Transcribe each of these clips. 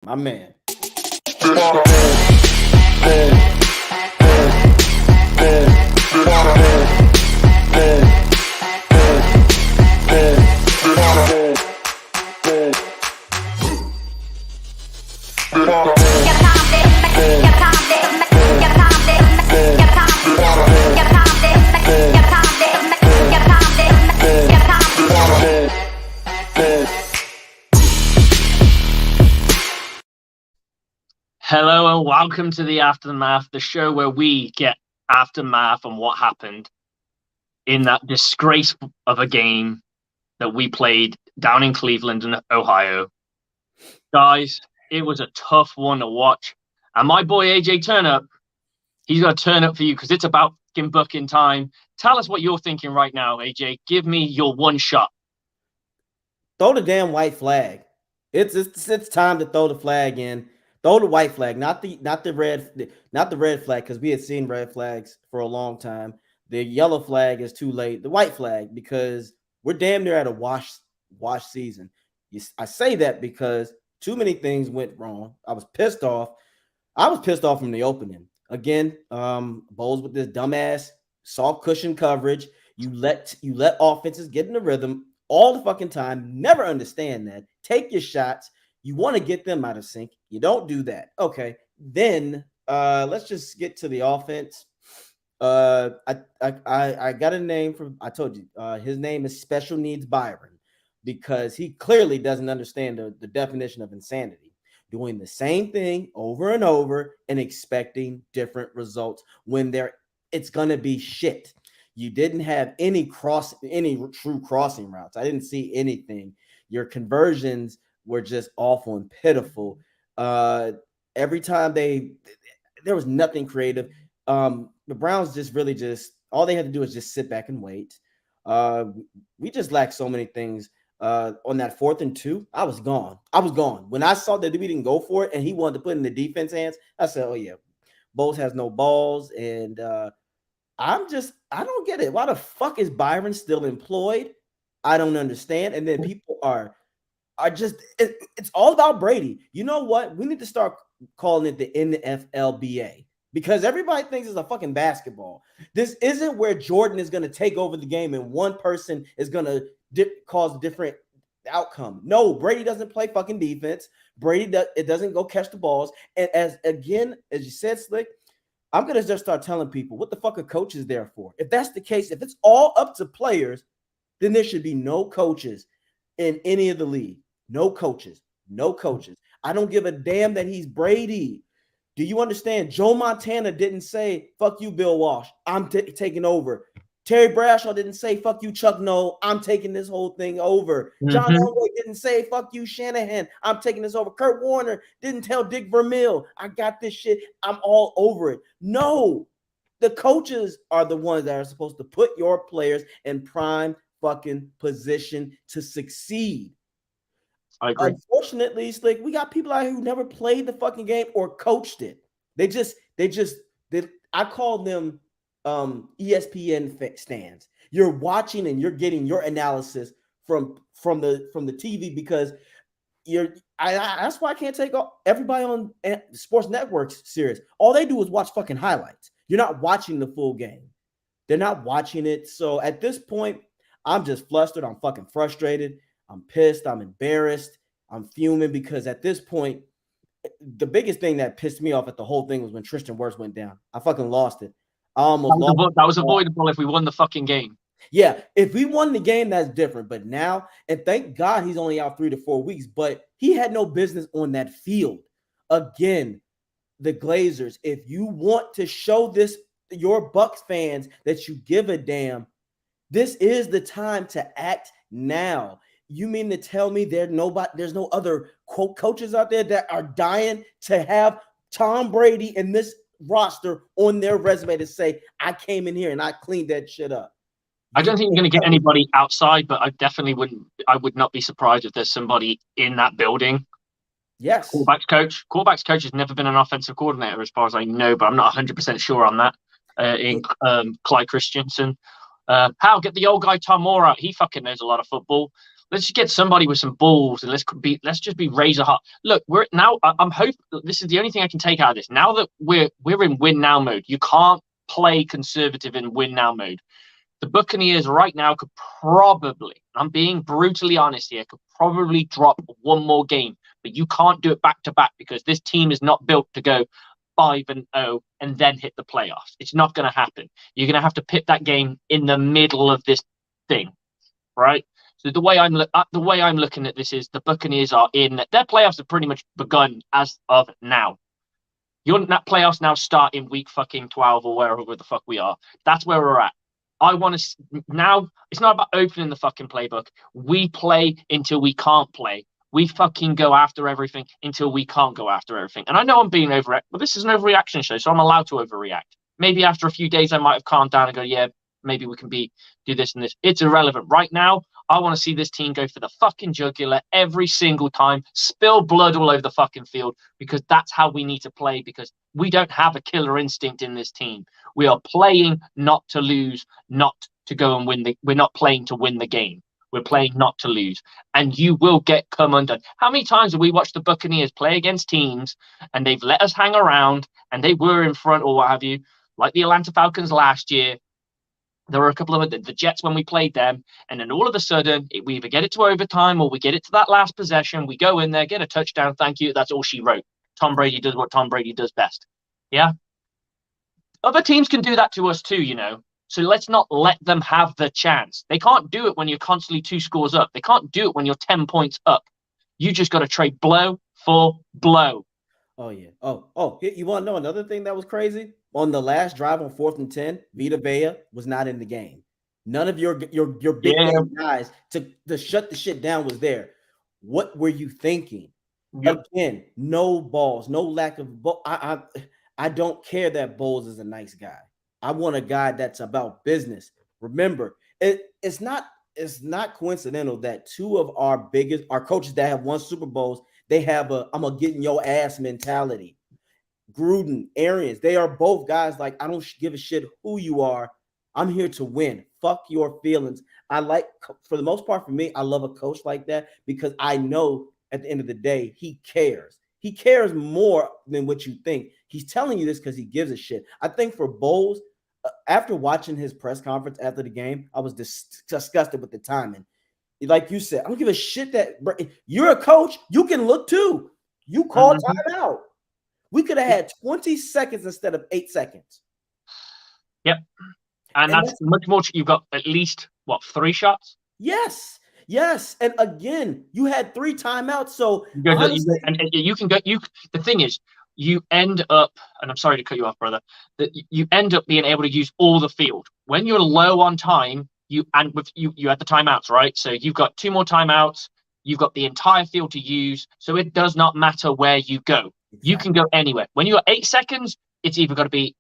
My man. Hello and welcome to the Aftermath, the show where we get aftermath on what happened in that disgrace of a game that we played down in Cleveland and Ohio. Guys, it was a tough one to watch. And my boy AJ Turnup, he's going to turn up for you because it's about fucking booking time. Tell us what you're thinking right now, AJ. Give me your one shot. Throw the damn white flag. It's time to throw the flag in. Throw the white flag, not the red flag, because we had seen red flags for a long time. The yellow flag is too late. The white flag, because we're damn near at a wash season. I say that because too many things went wrong. I was pissed off. From the opening. Again, Bowles with this dumbass soft cushion coverage. You let offenses get in the rhythm all the fucking time. Never understand that. Take your shots. You want to get them out of sync. You don't do that. Okay. Then let's just get to the offense. I got a name from, I told you, his name is Special Needs Byron, because he clearly doesn't understand the definition of insanity. Doing the same thing over and over and expecting different results when it's gonna be shit. You didn't have any true crossing routes. I didn't see anything. Your conversions were just awful and pitiful. Every time there was nothing creative. The Browns just all they had to do is just sit back and wait. We just lacked so many things. On that 4th and 2, I was gone. When I saw that we didn't go for it and he wanted to put in the defense hands, I said, oh yeah, Bowles has no balls. And I don't get it. Why the fuck is Byron still employed? I don't understand. And then people are just, it's all about Brady. You know what? We need to start calling it the NFLBA, because everybody thinks it's a fucking basketball. This isn't where Jordan is going to take over the game and one person is going to cause a different outcome. No, Brady doesn't play fucking defense. It doesn't go catch the balls. And as you said, Slick, I'm going to just start telling people what the fuck are coaches there for? If that's the case, if it's all up to players, then there should be no coaches in any of the league. No coaches. I don't give a damn that he's Brady. Do you understand? Joe Montana didn't say, fuck you, Bill Walsh, I'm taking over. Terry Bradshaw didn't say, fuck you, Chuck Noll, I'm taking this whole thing over. Mm-hmm. John Elway didn't say, fuck you, Shanahan, I'm taking this over. Kurt Warner didn't tell Dick Vermeil, I got this shit, I'm all over it. No, the coaches are the ones that are supposed to put your players in prime fucking position to succeed. I agree. Unfortunately, Slick, we got people out here who never played the fucking game or coached it. I call them ESPN stands. You're watching and you're getting your analysis from the TV, because that's why I can't take everybody on sports networks serious. All they do is watch fucking highlights. You're not watching the full game. They're not watching it. So at this point, I'm just flustered. I'm fucking frustrated. I'm pissed. I'm embarrassed. I'm fuming, because at this point, the biggest thing that pissed me off at the whole thing was when Tristan Wirfs went down. I fucking lost it. That was avoidable if we won the fucking game. Yeah, if we won the game, that's different. But now, and thank God he's only out 3 to 4 weeks, but he had no business on that field. Again, the Glazers, if you want to show your Bucs fans that you give a damn, this is the time to act now. You mean to tell me there's no other quote coaches out there that are dying to have Tom Brady and this roster on their resume to say, I came in here and I cleaned that shit up? I don't think you're going to get anybody outside, but I would not be surprised if there's somebody in that building. Yes. Quarterback's coach has never been an offensive coordinator as far as I know, but I'm not 100% sure on that. Clyde Christensen. Get the old guy Tom Moore out. He fucking knows a lot of football. Let's just get somebody with some balls and let's just be razor hot. Look, we're now. I'm hoping this is the only thing I can take out of this. Now that we're in win now mode, you can't play conservative in win now mode. The Buccaneers right now could probably, I'm being brutally honest here, could probably drop one more game, but you can't do it back to back because this team is not built to go 5-0 and then hit the playoffs. It's not going to happen. You're going to have to pip that game in the middle of this thing, right? So the way I'm looking at this is the Buccaneers are in their playoffs have pretty much begun as of now. Your playoffs now start in week fucking 12 or wherever the fuck we are. That's where we're at. I want to now. It's not about opening the fucking playbook. We play until we can't play. We fucking go after everything until we can't go after everything. And I know I'm being overreact, but this is an overreaction show, so I'm allowed to overreact. Maybe after a few days, I might have calmed down and go, yeah, maybe we can do this and this. It's irrelevant. Right now, I want to see this team go for the fucking jugular every single time, spill blood all over the fucking field, because that's how we need to play, because we don't have a killer instinct in this team. We are playing not to lose, not to go and win. We're not playing to win the game. We're playing not to lose. And you will come undone. How many times have we watched the Buccaneers play against teams and they've let us hang around and they were in front or what have you, like the Atlanta Falcons last year? There were a couple of the Jets when we played them, and then all of a sudden we either get it to overtime or we get it to that last possession. We go in there, get a touchdown. Thank you. That's all she wrote. Tom Brady does what Tom Brady does best. Yeah. Other teams can do that to us too, you know. So let's not let them have the chance. They can't do it when you're constantly 2 scores up. They can't do it when you're 10 points up. You just got to trade blow for blow. Oh yeah. Oh. You want to know another thing that was crazy? On the last drive on 4th and 10, Vita Vea was not in the game. None of your big game guys to shut the shit down was there. What were you thinking? Yep. Again, no balls, no lack of ball. I don't care that Bowles is a nice guy. I want a guy that's about business. Remember, it's not coincidental that 2 of our coaches that have won Super Bowls, they have I'm gonna get in your ass mentality. Gruden, Arians, they are both guys like, I don't give a shit who you are. I'm here to win. Fuck your feelings. For the most part, for me, I love a coach like that because I know at the end of the day, he cares. He cares more than what you think. He's telling you this because he gives a shit. I think for Bowles, after watching his press conference after the game, I was disgusted with the timing. Like you said, I don't give a shit that you're a coach. You can look too. You call timeout. We could have had 20 seconds instead of 8 seconds. Yep. And that's much more. You've got at least, 3 shots? Yes. And again, you had 3 timeouts. So you can go. The thing is, you end up, and I'm sorry to cut you off, brother, that you end up being able to use all the field. When you're low on time, you had the timeouts, right? So you've got 2 more timeouts. You've got the entire field to use. So it does not matter where you go. Exactly. You can go anywhere. When you're 8 seconds, it's got to be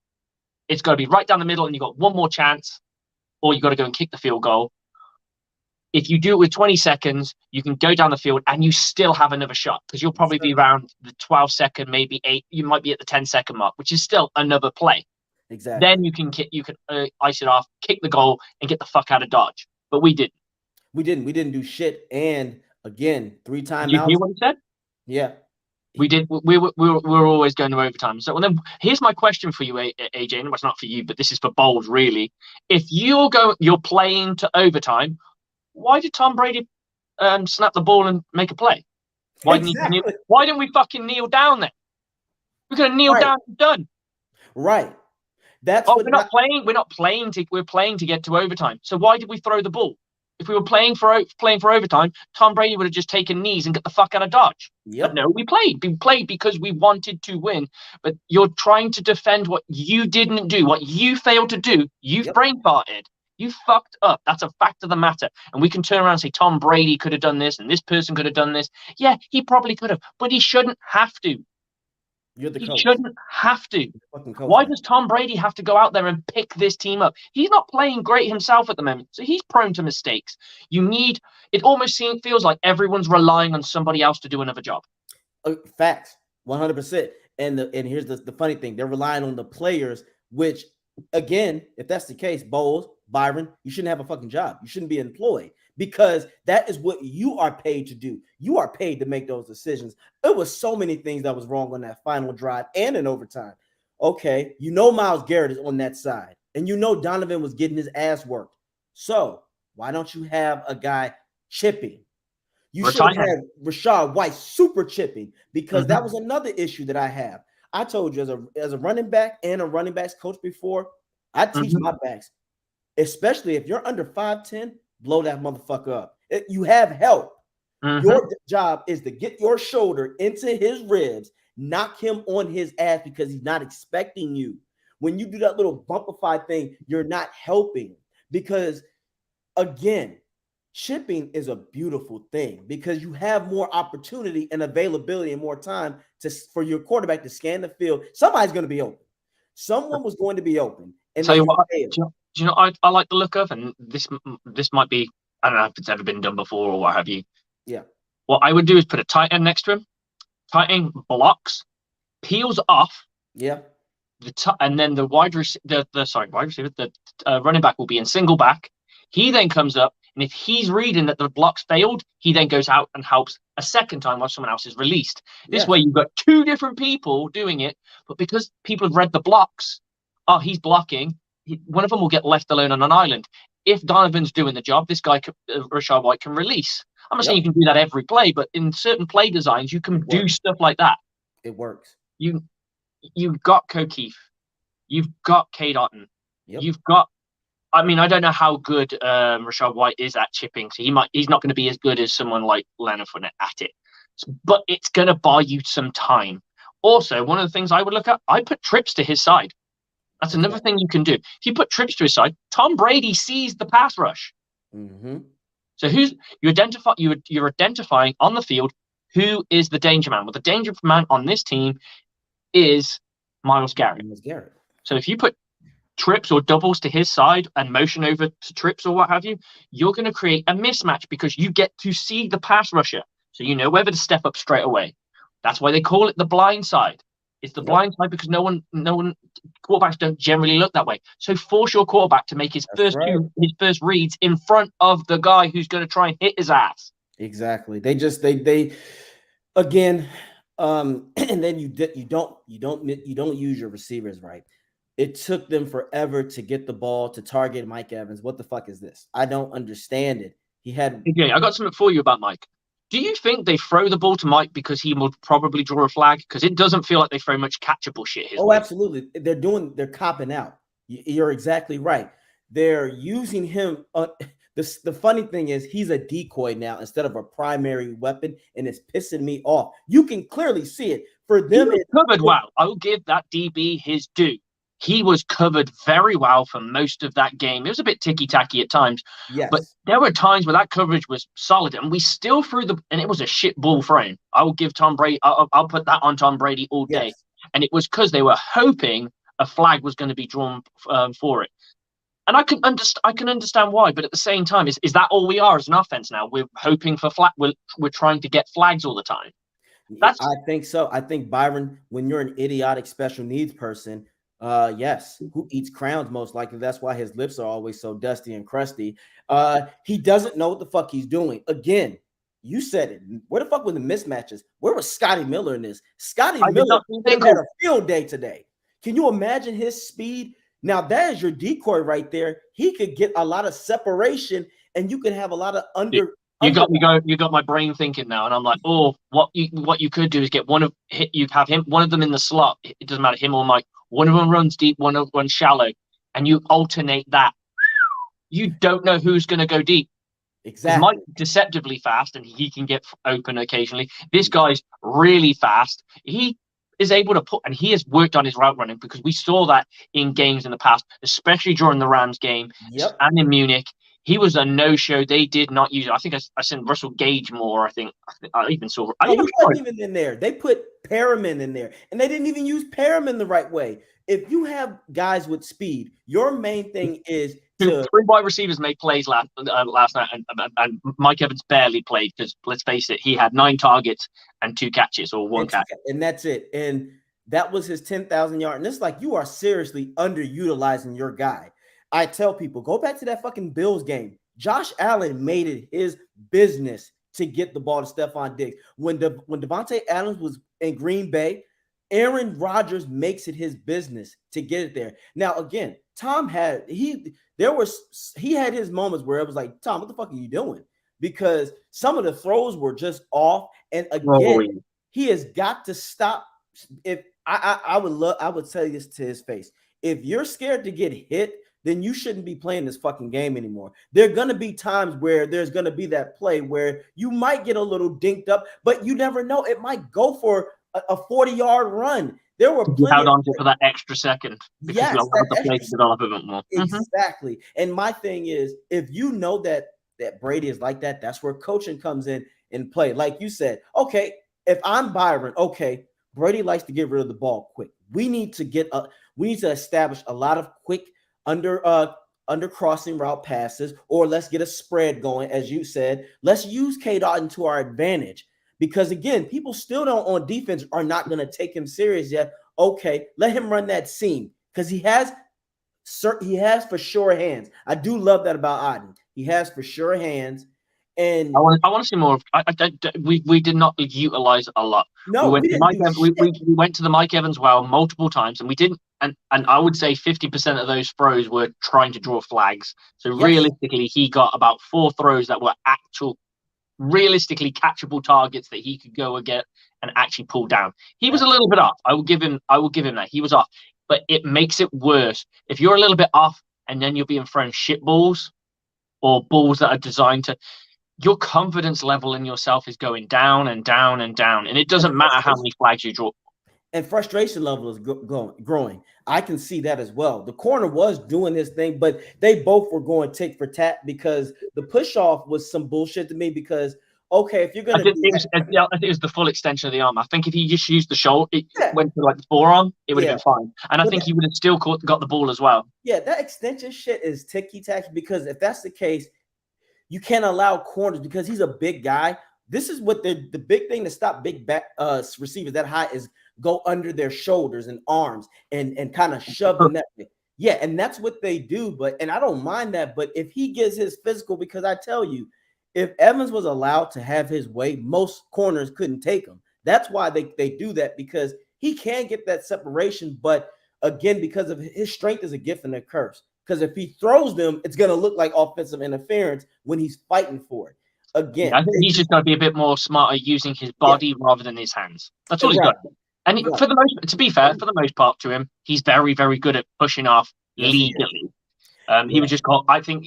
right down the middle, and you've got 1 more chance, or you've got to go and kick the field goal. If you do it with 20 seconds, you can go down the field and you still have another shot because you'll probably be around the 12-second, maybe 8. You might be at the 10-second mark, which is still another play. Exactly. Then you can ice it off, kick the goal, and get the fuck out of Dodge. But we didn't. We didn't do shit. And again, 3 timeouts. Did you hear what he said? Yeah. We did. We were always going to overtime. So then, here's my question for you, AJ. And it's not for you, but this is for Bowles, really. If you're playing to overtime, why did Tom Brady snap the ball and make a play? Why didn't we fucking kneel down then? We're gonna kneel down and done. Right. We're not playing. We're playing to get to overtime. So why did we throw the ball? If we were playing for overtime, Tom Brady would have just taken knees and got the fuck out of Dodge. Yep. But no, we played. We played because we wanted to win. But you're trying to defend what you didn't do, what you failed to do. You've brain farted. You fucked up. That's a fact of the matter. And we can turn around and say Tom Brady could have done this and this person could have done this. Yeah, he probably could have, but he shouldn't have to. You're the coach. He shouldn't have to. Why does Tom Brady have to go out there and pick this team up? He's not playing great himself at the moment, so he's prone to mistakes. It almost feels like everyone's relying on somebody else to do another job. Facts, 100%. And here's the funny thing. They're relying on the players, which, again, if that's the case, Bowles, Byron, you shouldn't have a fucking job. You shouldn't be employed because that is what you are paid to do. You are paid to make those decisions. It was so many things that was wrong on that final drive and in overtime. Okay, Myles Garrett is on that side, and Donovan was getting his ass worked. So why don't you have a guy chipping? You should have had Rachaad White super chipping because that was another issue that I have. I told you as a running back and a running backs coach before, I teach my backs, especially if you're under 5'10", blow that motherfucker up. You have help. Your job is to get your shoulder into his ribs, knock him on his ass because he's not expecting you. When you do that little bumpify thing, you're not helping because, again, chipping is a beautiful thing because you have more opportunity and availability and more time for your quarterback to scan the field. Somebody's going to be open. Someone was going to be open. And tell you what, do you know I like the look of, and this might be, I don't know if it's ever been done before or what have you. Yeah. What I would do is put a tight end next to him. Tight end blocks, peels off. Yeah. And then the wide receiver, the running back will be in single back. He then comes up, and if he's reading that the blocks failed, he then goes out and helps a second time while someone else is released. This way, you've got two different people doing it, but because people have read the blocks, he's blocking, one of them will get left alone on an island. If Donovan's doing the job, this guy, Rachaad White, can release. I'm not saying you can do that every play, but in certain play designs, you can do stuff like that. It works. You've got O'Keefe. You've got Cade Otton. You've got, I mean, I don't know how good Rachaad White is at chipping, so he's not going to be as good as someone like Leonard Fournette at it. But it's going to buy you some time. Also, one of the things I would look at, I put trips to his side. That's another thing you can do. If you put trips to his side, Tom Brady sees the pass rush. So you're identifying on the field who is the danger man. Well, the danger man on this team is Myles Garrett. So if you put trips or doubles to his side and motion over to trips or what have you, you're going to create a mismatch because you get to see the pass rusher. So you know whether to step up straight away. That's why they call it the blind side. It's the blind side because no one quarterbacks don't generally look that way. So force your quarterback to make his first reads in front of the guy who's going to try and hit his ass. Exactly. They again, and then you don't use your receivers right. It took them forever to get the ball to target Mike Evans. What the fuck is this? I don't understand it. I got something for you about Mike. Do you think they throw the ball to Mike because he would probably draw a flag? Because it doesn't feel like they throw much catchable shit his way. Absolutely. They're copping out. You're exactly right. They're using him. The funny thing is he's a decoy now instead of a primary weapon, and it's pissing me off. You can clearly see it. For them, it's covered well. I will give that DB his due. He was covered very well for most of that game. It was a bit ticky-tacky at times. Yes. But there were times where that coverage was solid, and we still threw and it was a shit ball frame. I will give Tom Brady, I'll put that on Tom Brady all day. Yes. And it was because they were hoping a flag was going to be drawn for it. And I can understand why, but at the same time, is that all we are as an offense now? We're hoping for flag. We're trying to get flags all the time. I think so. I think, Byron, when you're an idiotic special needs person, yes, who eats crowns most likely. That's why his lips are always so dusty and crusty. He doesn't know what the fuck he's doing. Again, you said it. Where the fuck were the mismatches? Where was Scotty Miller in this? Scotty Miller had a field day today. Can you imagine his speed? Now that is your decoy right there. He could get a lot of separation, and you could have a lot of You got my brain thinking now, and I'm like, what you could do is get one of them in the slot. It doesn't matter, him or Mike. One of them runs deep, one of them shallow, and you alternate that. You don't know who's going to go deep. Exactly. Mike's deceptively fast, and he can get open occasionally. This guy's really fast. He is able to and he has worked on his route running because we saw that in games in the past, especially during the Rams game and in Munich. He was a no-show. They did not use it. I think I sent Russell Gage more. I even saw. He wasn't even in there. They put Perriman in there, and they didn't even use Perriman the right way. If you have guys with speed, your main thing is three wide receivers made plays last night, and Mike Evans barely played because let's face it, he had 9 targets and 2 catches or 1 catch, and that's it. And that was his 10,000 yard. And it's like you are seriously underutilizing your guy. I tell people, go back to that fucking Bills game. Josh Allen made it his business to get the ball to Stephon Diggs. When Devontae Adams was in Green Bay, Aaron Rodgers makes it his business to get it there. Now, again, Tom had he had his moments where it was like, Tom, what the fuck are you doing? Because some of the throws were just off. And again, he has got to stop. If I would tell you this to his face. If you're scared to get hit, then you shouldn't be playing this fucking game anymore. There are going to be times where there's going to be that play where you might get a little dinked up, but you never know. It might go for a 40-yard run. There were plenty. Held on to for that extra second because yes, we allowed the play to develop a bit more. Exactly. And my thing is, if you know that Brady is like that, that's where coaching comes in and play. Like you said, okay, if I'm Byron, okay, Brady likes to get rid of the ball quick. We need to establish a lot of quick under crossing route passes, or let's get a spread going, as you said. Let's use K-Dot to our advantage. Because again, people still don't on defense are not going to take him serious yet. Okay, let him run that seam because he has for sure hands. I do love that about Otten. He has for sure hands. And I want to see more. We did not utilize it a lot. No, we went to the Mike Evans well multiple times, and we didn't. And I would say 50% of those throws were trying to draw flags. So realistically, he got about 4 throws that were actual, realistically catchable targets that he could go and get and actually pull down. He was a little bit off. I will give him that. He was off, but it makes it worse if you're a little bit off and then you're being thrown shit balls or balls that are designed to. Your confidence level in yourself is going down and down and down, and it doesn't matter how many flags you draw. And frustration level is growing. I can see that as well. The corner was doing his thing, but they both were going tit for tat because the push off was some bullshit to me. Because okay, if you're gonna, I think it was the full extension of the arm. I think if he just used the shoulder, it went to like the forearm, it would have been fine. And I think he would have still got the ball as well. Yeah, that extension shit is ticky tacky because if that's the case, you can't allow corners because he's a big guy. This is what the big thing to stop big back receivers that high is go under their shoulders and arms and kind of shove them that way. Yeah, and that's what they do. And I don't mind that. But if he gets his physical, because I tell you, if Evans was allowed to have his way, most corners couldn't take him. That's why they do that, because he can get that separation. But again, because of his strength is a gift and a curse. Because if he throws them, it's going to look like offensive interference when he's fighting for it. Again, I think he's just got to be a bit more smarter using his body rather than his hands. That's all he's got to do. And to be fair, for the most part to him, he's very, very good at pushing off legally. He was just called, I think,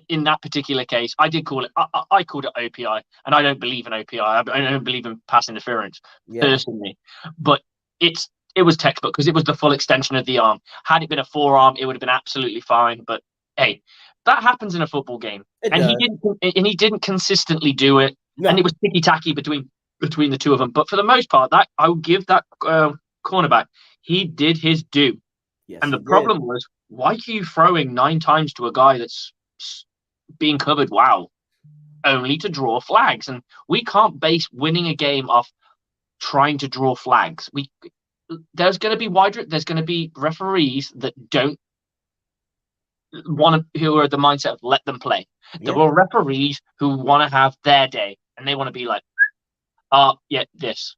in that particular case, I did call it. I called it OPI, and I don't believe in OPI. I don't believe in pass interference personally, but it was textbook because it was the full extension of the arm. Had it been a forearm, it would have been absolutely fine. But hey, that happens in a football game, he didn't consistently do it, and it was ticky tacky between the two of them. But for the most part, that I would give that cornerback. He did his due, and the problem was, why are you throwing 9 times to a guy that's being covered? Wow, only to draw flags, and we can't base winning a game off trying to draw flags. There's going to be referees that don't who are the mindset of let them play. There are referees who want to have their day and they want to be like, this,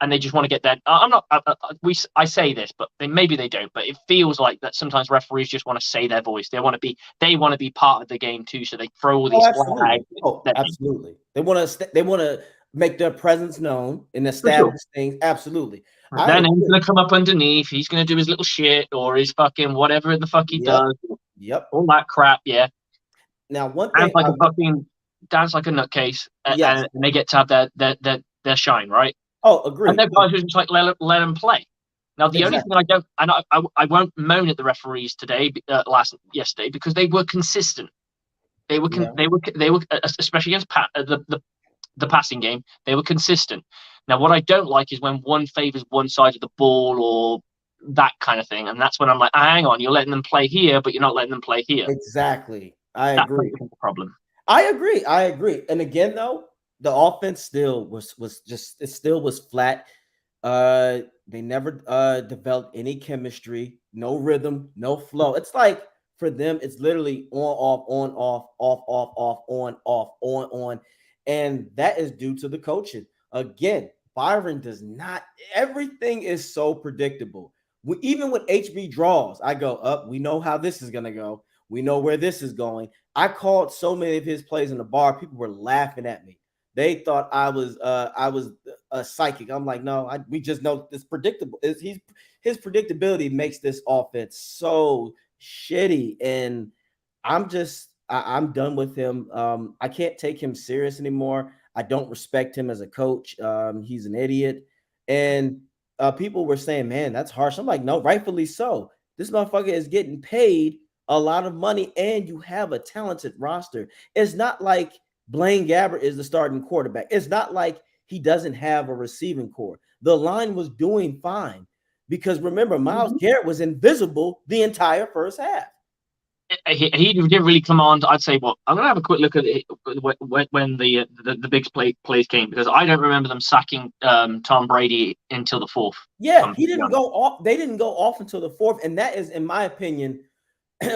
and they just want to get that. I say this, but maybe they don't. But it feels like that sometimes referees just want to say their voice. They want to be part of the game too. So they throw all these flags. Absolutely. They want to make their presence known and establish things. Absolutely. Then he's going to come up underneath. He's going to do his little shit or his fucking whatever the fuck he does. Yep. All that crap. Yeah. Now, one thing dance like a nutcase, and they get to have their shine, right? Oh, agree. And then guys who just like let them play. Now, the only thing I don't, and I won't moan at the referees yesterday because they were consistent. They were especially against the passing game. They were consistent. Now, what I don't like is when one favors one side of the ball or that kind of thing, and that's when I'm like, hang on, you're letting them play here, but you're not letting them play here. Exactly, I agree. That's the problem. I agree. And again, though, the offense still was flat. They never developed any chemistry, no rhythm, no flow. It's like For them, it's literally on, off, and that is due to the coaching. Again, Byron does not. Everything is so predictable. Even with HB draws, I go up. We know how this is gonna go. We know where this is going. I called so many of his plays in the bar. People were laughing at me. They thought I was a psychic. I'm like, no, we just know this predictable. His predictability makes this offense so shitty, and I'm done with him. I can't take him serious anymore. I don't respect him as a coach. He's an idiot, and people were saying, "Man, that's harsh." I'm like, no, rightfully so. This motherfucker is getting paid a lot of money, and you have a talented roster. It's not like Blaine Gabbert is the starting quarterback. It's not like he doesn't have a receiving core. The line was doing fine because remember, Myles Garrett was invisible the entire first half. He didn't really command. I'd say, well, I'm gonna have a quick look at it when the big plays came, because I don't remember them sacking Tom Brady until the fourth. Yeah, he didn't go off. They didn't go off until the fourth, and that is, in my opinion,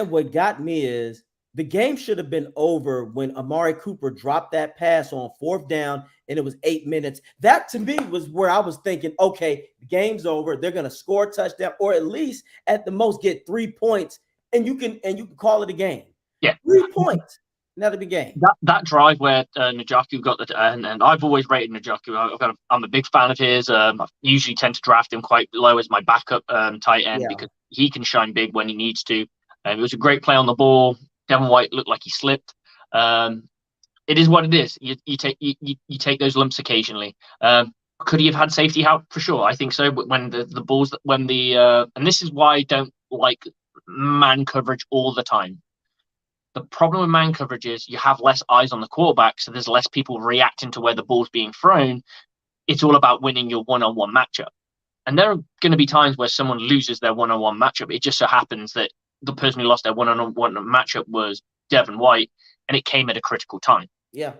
what got me is the game should have been over when Amari Cooper dropped that pass on fourth down and it was 8 minutes. That to me was where I was thinking, okay, the game's over. They're gonna score a touchdown, or at least at the most get 3 points, and you can call it a game. Yeah, 3 points. Now the game. That drive where Njoku got the and I've always rated Njoku. I'm a big fan of his. I usually tend to draft him quite low as my backup tight end because he can shine big when he needs to. It was a great play on the ball. Devin White looked like he slipped. It is what it is. You take those lumps occasionally. Could he have had safety help? For sure, I think so. But when the balls, and this is why I don't like man coverage all the time. The problem with man coverage is you have less eyes on the quarterback, so there's less people reacting to where the ball's being thrown. It's all about winning your one-on-one matchup. And there are going to be times where someone loses their one-on-one matchup. It just so happens that the person who lost their one-on-one matchup was Devin White, and it came at a critical time. Yeah.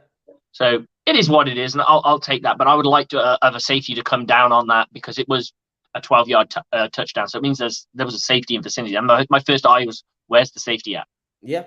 So it is what it is, and I'll take that. But I would like to have a safety to come down on that because it was a 12-yard touchdown. So it means there was a safety in vicinity. And my first eye was, where's the safety at? Yeah.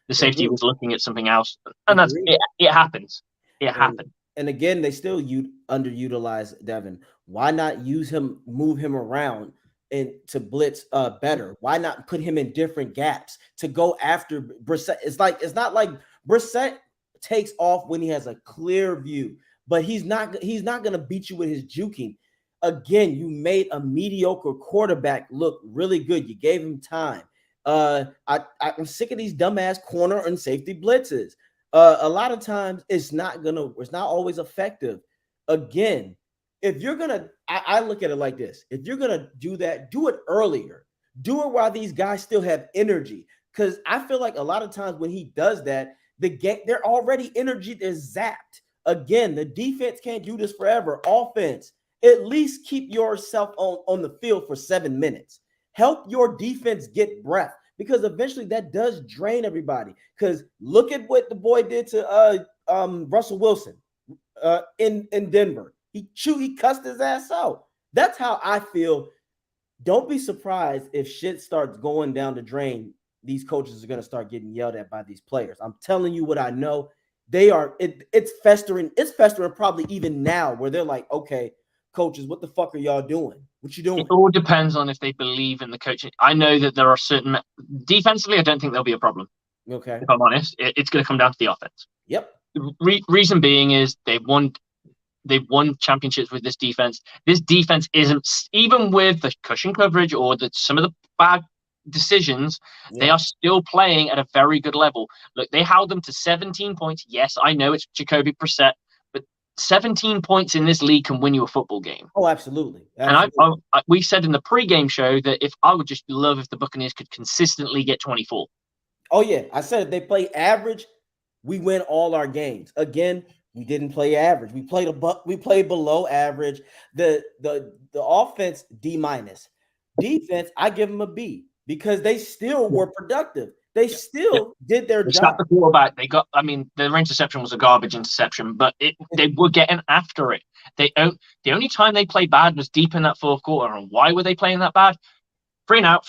The safety was looking at something else, and that's it. It happens. It happened. And again, they still underutilize Devin. Why not move him around and to blitz better? Why not put him in different gaps to go after Brissett? It's not like Brissett takes off when he has a clear view, but he's not going to beat you with his juking. Again, you made a mediocre quarterback look really good. You gave him time. I'm sick of these dumbass corner and safety blitzes. A lot of times it's not always effective. Again, if you're gonna, I look at it like this: if you're gonna do that, do it earlier. Do it while these guys still have energy. Because I feel like a lot of times when he does that, they're already energy, they're zapped. Again, the defense can't do this forever. Offense, at least keep yourself on the field for 7 minutes. Help your defense get breath, because eventually that does drain everybody. Because look at what the boy did to Russell Wilson in Denver. He cussed his ass out. That's how I feel. Don't be surprised if shit starts going down the drain. These coaches are going to start getting yelled at by these players. I'm telling you what I know. They are. It's festering. It's festering probably even now, where they're like, okay, coaches, what the fuck are y'all doing? What you doing? It all depends on if they believe in the coaching. I know that there are certain defensively, I don't think there'll be a problem. Okay. If I'm honest, it's going to come down to the offense. Yep. The reason being is they've won championships with this defense. This defense isn't, even with the cushion coverage or some of the bad decisions, they are still playing at a very good level. Look, they held them to 17 points. Yes, I know it's Jacoby Brissett, but 17 points in this league can win you a football game. Oh, absolutely. And we said in the pregame show that if I would just love if the Buccaneers could consistently get 24. Oh yeah, I said if they play average, we win all our games. Again, we didn't play average. We played below average. The offense D-. Defense, I give them a B because they still were productive. They still did their job. The quarterback, their interception was a garbage interception, but they were getting after it. The only time they played bad was deep in that fourth quarter. And why were they playing that bad? Free and out.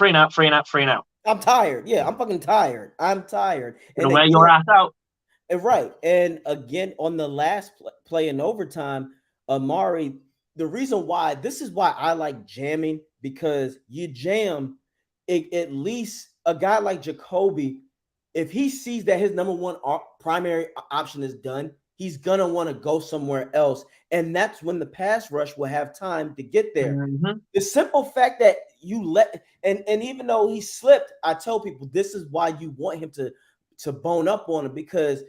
I'm tired. Yeah, I'm fucking tired. I'm tired. Gonna And wear your again, ass out. right. And again, on the last play in overtime, Amari, the reason why this is why I like jamming because you jam at least a guy like Jacoby, if he sees that his number one primary option is done, he's gonna want to go somewhere else. And that's when the pass rush will have time to get there. Mm-hmm. The simple fact that you let and even though he slipped, I tell people this is why you want him to bone up on him because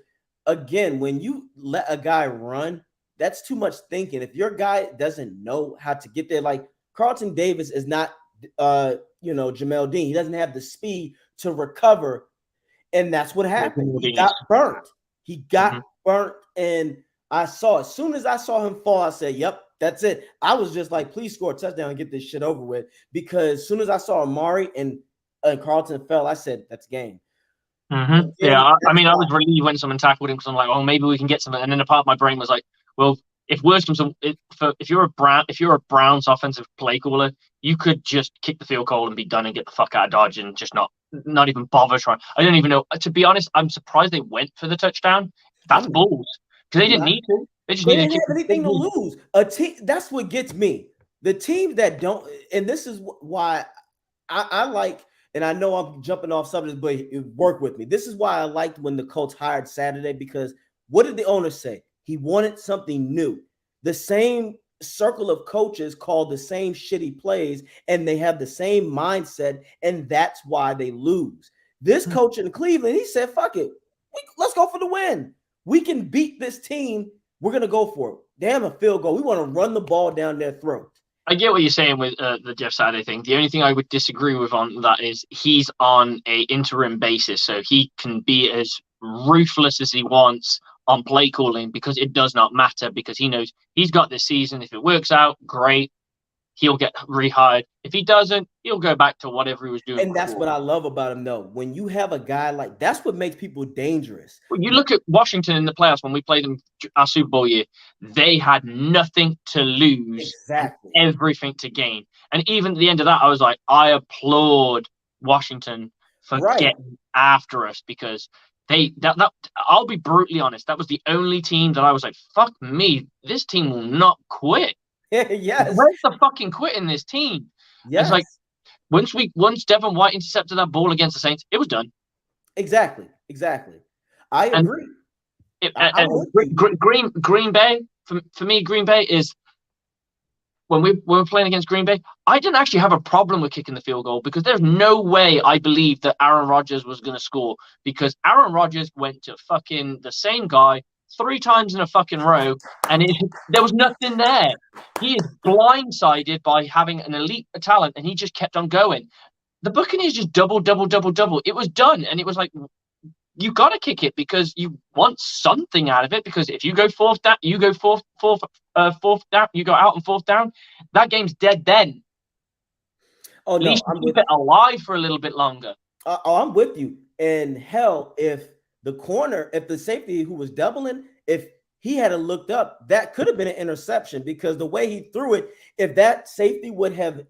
again, when you let a guy run, that's too much thinking. If your guy doesn't know how to get there, like Carlton Davis is not Jamel Dean. He doesn't have the speed to recover. And that's what happened. He got burnt. He got burnt. And I saw as soon as I saw him fall, I said, yep, that's it. I was just like, please score a touchdown and get this shit over with. Because as soon as I saw Amari and Carlton fell, I said, that's game. Mm-hmm. Again, Yeah, I mean, I was relieved when someone tackled him because I'm like, oh, maybe we can get something. And then a part of my brain was like, well, if worse comes to if you're a Browns offensive play caller, you could just kick the field goal and be done and get the fuck out of Dodge and just not even bother trying. I don't even know. To be honest, I'm surprised they went for the touchdown. That's balls because they didn't need to. They just They needed didn't to kick. have anything to lose. A team. That's what gets me. The teams that don't, and this is why I like, and I know I'm jumping off subject, but work with me. This is why I liked when the Colts hired Saturday because what did the owner say? He wanted something new. The same circle of coaches call the same shitty plays, and they have the same mindset, and that's why they lose. This coach in Cleveland, he said, "Fuck it, let's go for the win. We can beat this team. We're gonna go for it. They have a field goal. We want to run the ball down their throat." I get what you're saying with the Jeff Saturday thing. The only thing I would disagree with on that is he's on a interim basis, so he can be as ruthless as he wants on play calling because it does not matter because he knows he's got this season. If it works out, great. He'll get rehired. If he doesn't, he'll go back to whatever he was doing. And that's what I love about him, though. When you have a guy like that's what makes people dangerous. Well, you look at Washington in the playoffs when we played them our Super Bowl year, they had nothing to lose Exactly. and everything to gain. And even at the end of that, I was like, I applaud Washington for getting after us because that I'll be brutally honest, that was the only team that I was like, fuck me, this team will not quit. Yes. Where's the fucking quit in this team? Yes. It's like once Devin White intercepted that ball against the Saints, it was done. Exactly. I agree. Green Bay for me, Green Bay is when we were playing against Green Bay. I didn't actually have a problem with kicking the field goal because there's no way I believed that Aaron Rodgers was going to score because Aaron Rodgers went to fucking the same guy 3 times in a fucking row, and there was nothing there. He is blindsided by having an elite talent, and he just kept on going. The Buccaneers just double. It was done, and it was like, you got to kick it because you want something out of it. Because if you go fourth down, you go fourth down, you go out on fourth down, that game's dead then. Oh, at least keep it alive for a little bit longer. I'm with you. And hell, if the safety who was doubling, if he had looked up, that could have been an interception because the way he threw it, if that safety would have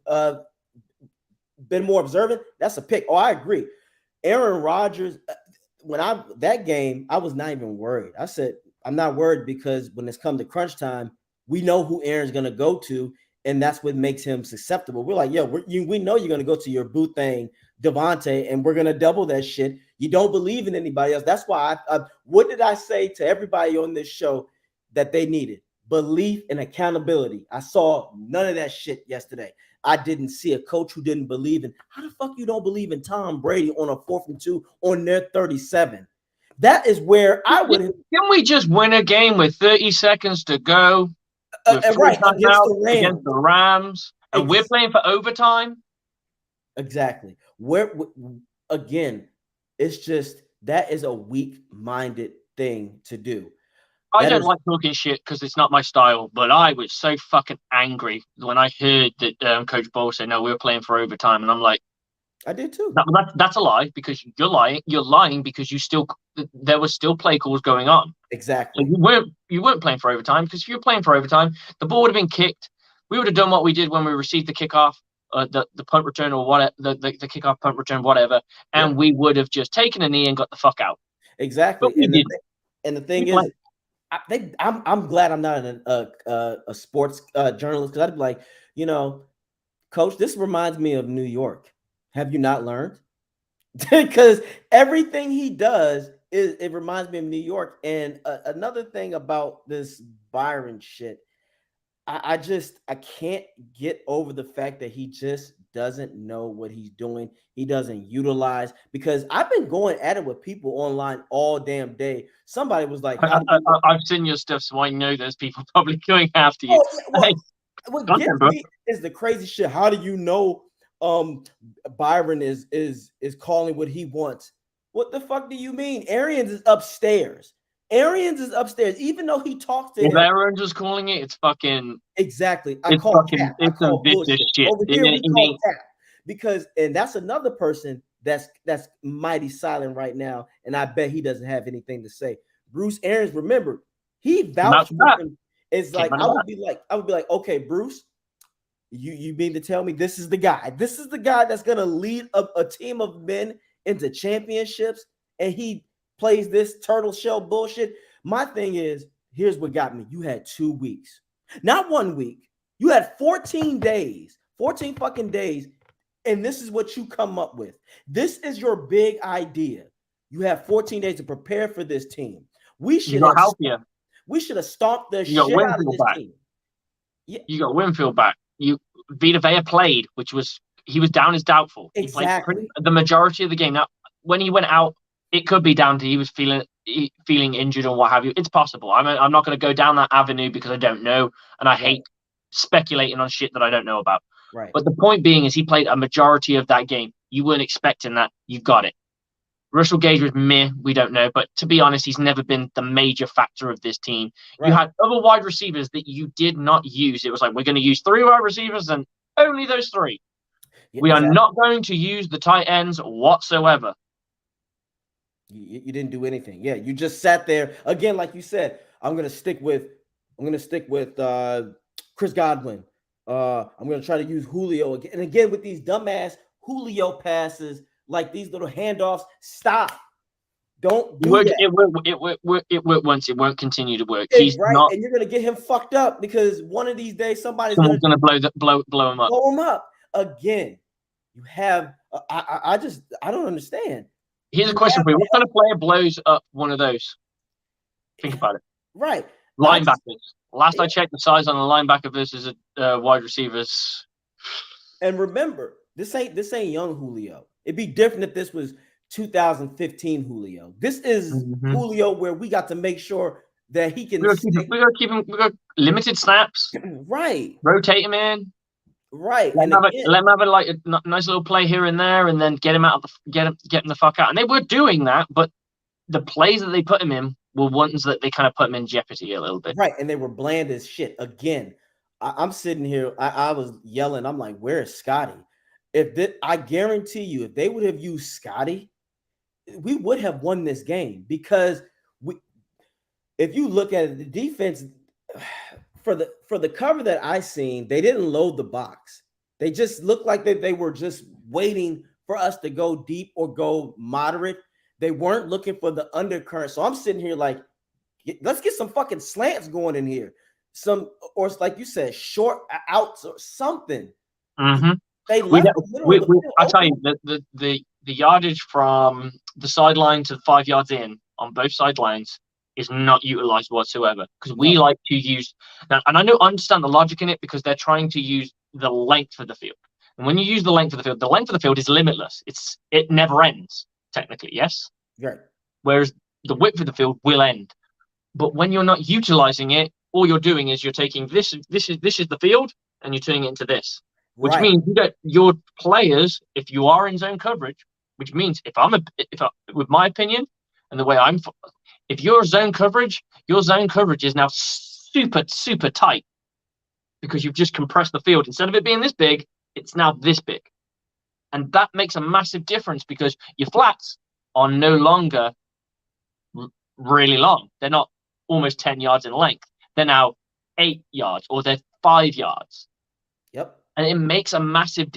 been more observant, that's a pick. Oh, I agree. Aaron Rodgers, that game, I was not even worried. I said, I'm not worried because when it's come to crunch time, we know who Aaron's going to go to, and that's what makes him susceptible. We're like, we know you're going to go to your boot thing, Devontae, and we're going to double that shit. You don't believe in anybody else. That's why what did I say to everybody on this show that they needed? Belief and accountability. I saw none of that shit yesterday. I didn't see a coach who didn't believe in. How the fuck you don't believe in Tom Brady on a 4th and 2 on their 37? That is where I would. Can we just win a game with 30 seconds to go? Right against the Rams, and we're playing for overtime. Exactly. Again, it's just that is a weak-minded thing to do. I don't like talking shit because it's not my style, but I was so fucking angry when I heard that Coach Ball said, no, we were playing for overtime. And I'm like, I did too. That's a lie because you're lying. You're lying because there was still play calls going on. Exactly. So you weren't playing for overtime because if you were playing for overtime, the ball would have been kicked. We would have done what we did when we received the kickoff. the punt return or whatever, the kickoff punt return, whatever, and Yep. we would have just taken a knee and got the fuck out. Exactly. But we didn't. And the We thing played. is, I'm glad I'm not a sports journalist, because I'd be like, Coach, this reminds me of New York. Have you not learned? Because everything he does it reminds me of New York. And another thing about this Byron shit, I can't get over the fact that he just doesn't know what he's doing. He doesn't utilize, because I've been going at it with people online all damn day. Somebody was like, "How do you?" I've seen your stuff, so I know there's people probably going after you. Oh, yeah, Hey, what gets content, bro. me is the crazy shit. How do you know Byron is calling what he wants? What the fuck do you mean? Arians is upstairs. Arians is upstairs, even though he talks to If him. everyone's just calling it, it's fucking. Exactly. I It's call fucking. cap. I It's some call vicious bullshit. shit. Over here we It call ain't. cap. Because, and that's another person that's mighty silent right now, and I bet he doesn't have anything to say. Bruce Arians, remember, he vouched for That him. It's came like out of that. I would be like, okay, Bruce, you mean to tell me this is the guy? This is the guy that's gonna lead a team of men into championships, and he plays this turtle shell bullshit. My thing is, here's what got me. You had 2 weeks, not 1 week. You had 14 days, 14 fucking days, and this is what you come up with. This is your big idea. You have 14 days to prepare for this team. We You should got have Halpia. we should have stomped the You got shit out of Winfield this back. team. Yeah, You got Winfield back. Vita Vea played, which was he was down as doubtful. He played exactly. the majority of the game. Now, when he went out, it could be down to he was feeling injured or what have you. It's possible. I'm not going to go down that avenue because I don't know, and I hate speculating on shit that I don't know about. Right. But the point being is he played a majority of that game. You weren't expecting that. You got it. Russell Gage was meh, we don't know. But to be honest, he's never been the major factor of this team. Right. You had other wide receivers that you did not use. It was like, we're going to use 3 wide receivers and only those 3. Yeah, we are not going to use the tight ends whatsoever. You didn't do anything. Yeah, you just sat there. Again, like you said, I'm gonna stick with Chris Godwin. I'm gonna try to use Julio again. And again, with these dumbass Julio passes, like these little handoffs, stop. Don't do that. It worked once. It won't continue to work. He's not, and you're gonna get him fucked up because one of these days someone's gonna blow him up. Blow him up again. You have. I don't understand. Here's a question for you: what kind of player blows up one of those? Think about it. Right. Linebackers. Last I checked, the size on a linebacker versus a wide receivers. And remember, this ain't young Julio. It'd be different if this was 2015 Julio. This is Julio where we got to make sure that he can. We gotta keep him. We got limited snaps. Right. Rotate him in. Right. Let him have a nice little play here and there, and then get him the fuck out. And they were doing that, but the plays that they put him in were ones that they kind of put him in jeopardy a little bit. Right, and they were bland as shit. Again, I'm sitting here. I was yelling. I'm like, "Where is Scotty?" I guarantee you, if they would have used Scotty, we would have won this game, because if you look at it, the defense for the cover that I seen, they didn't load the box. They just looked like they were just waiting for us to go deep or go moderate. They weren't looking for the undercurrent. So I'm sitting here like, let's get some fucking slants going in here. Or like you said, short outs or something. Mm-hmm. They left I'll tell you, the yardage from the sideline to 5 yards in on both sidelines is not utilized whatsoever, because we like to use now, and I understand the logic in it, because they're trying to use the length of the field. And when you use the length of the field is limitless. It never ends, technically, yes? Right. Whereas the width of the field will end. But when you're not utilizing it, all you're doing is you're taking this is the field, and you're turning it into this. Which means you get your players, if you are in zone coverage, which means with my opinion and the way if your zone coverage is now super, super tight, because you've just compressed the field. Instead of it being this big, it's now this big. And that makes a massive difference, because your flats are no longer really long. They're not almost 10 yards in length. They're now 8 yards, or they're 5 yards. Yep. And it makes a massive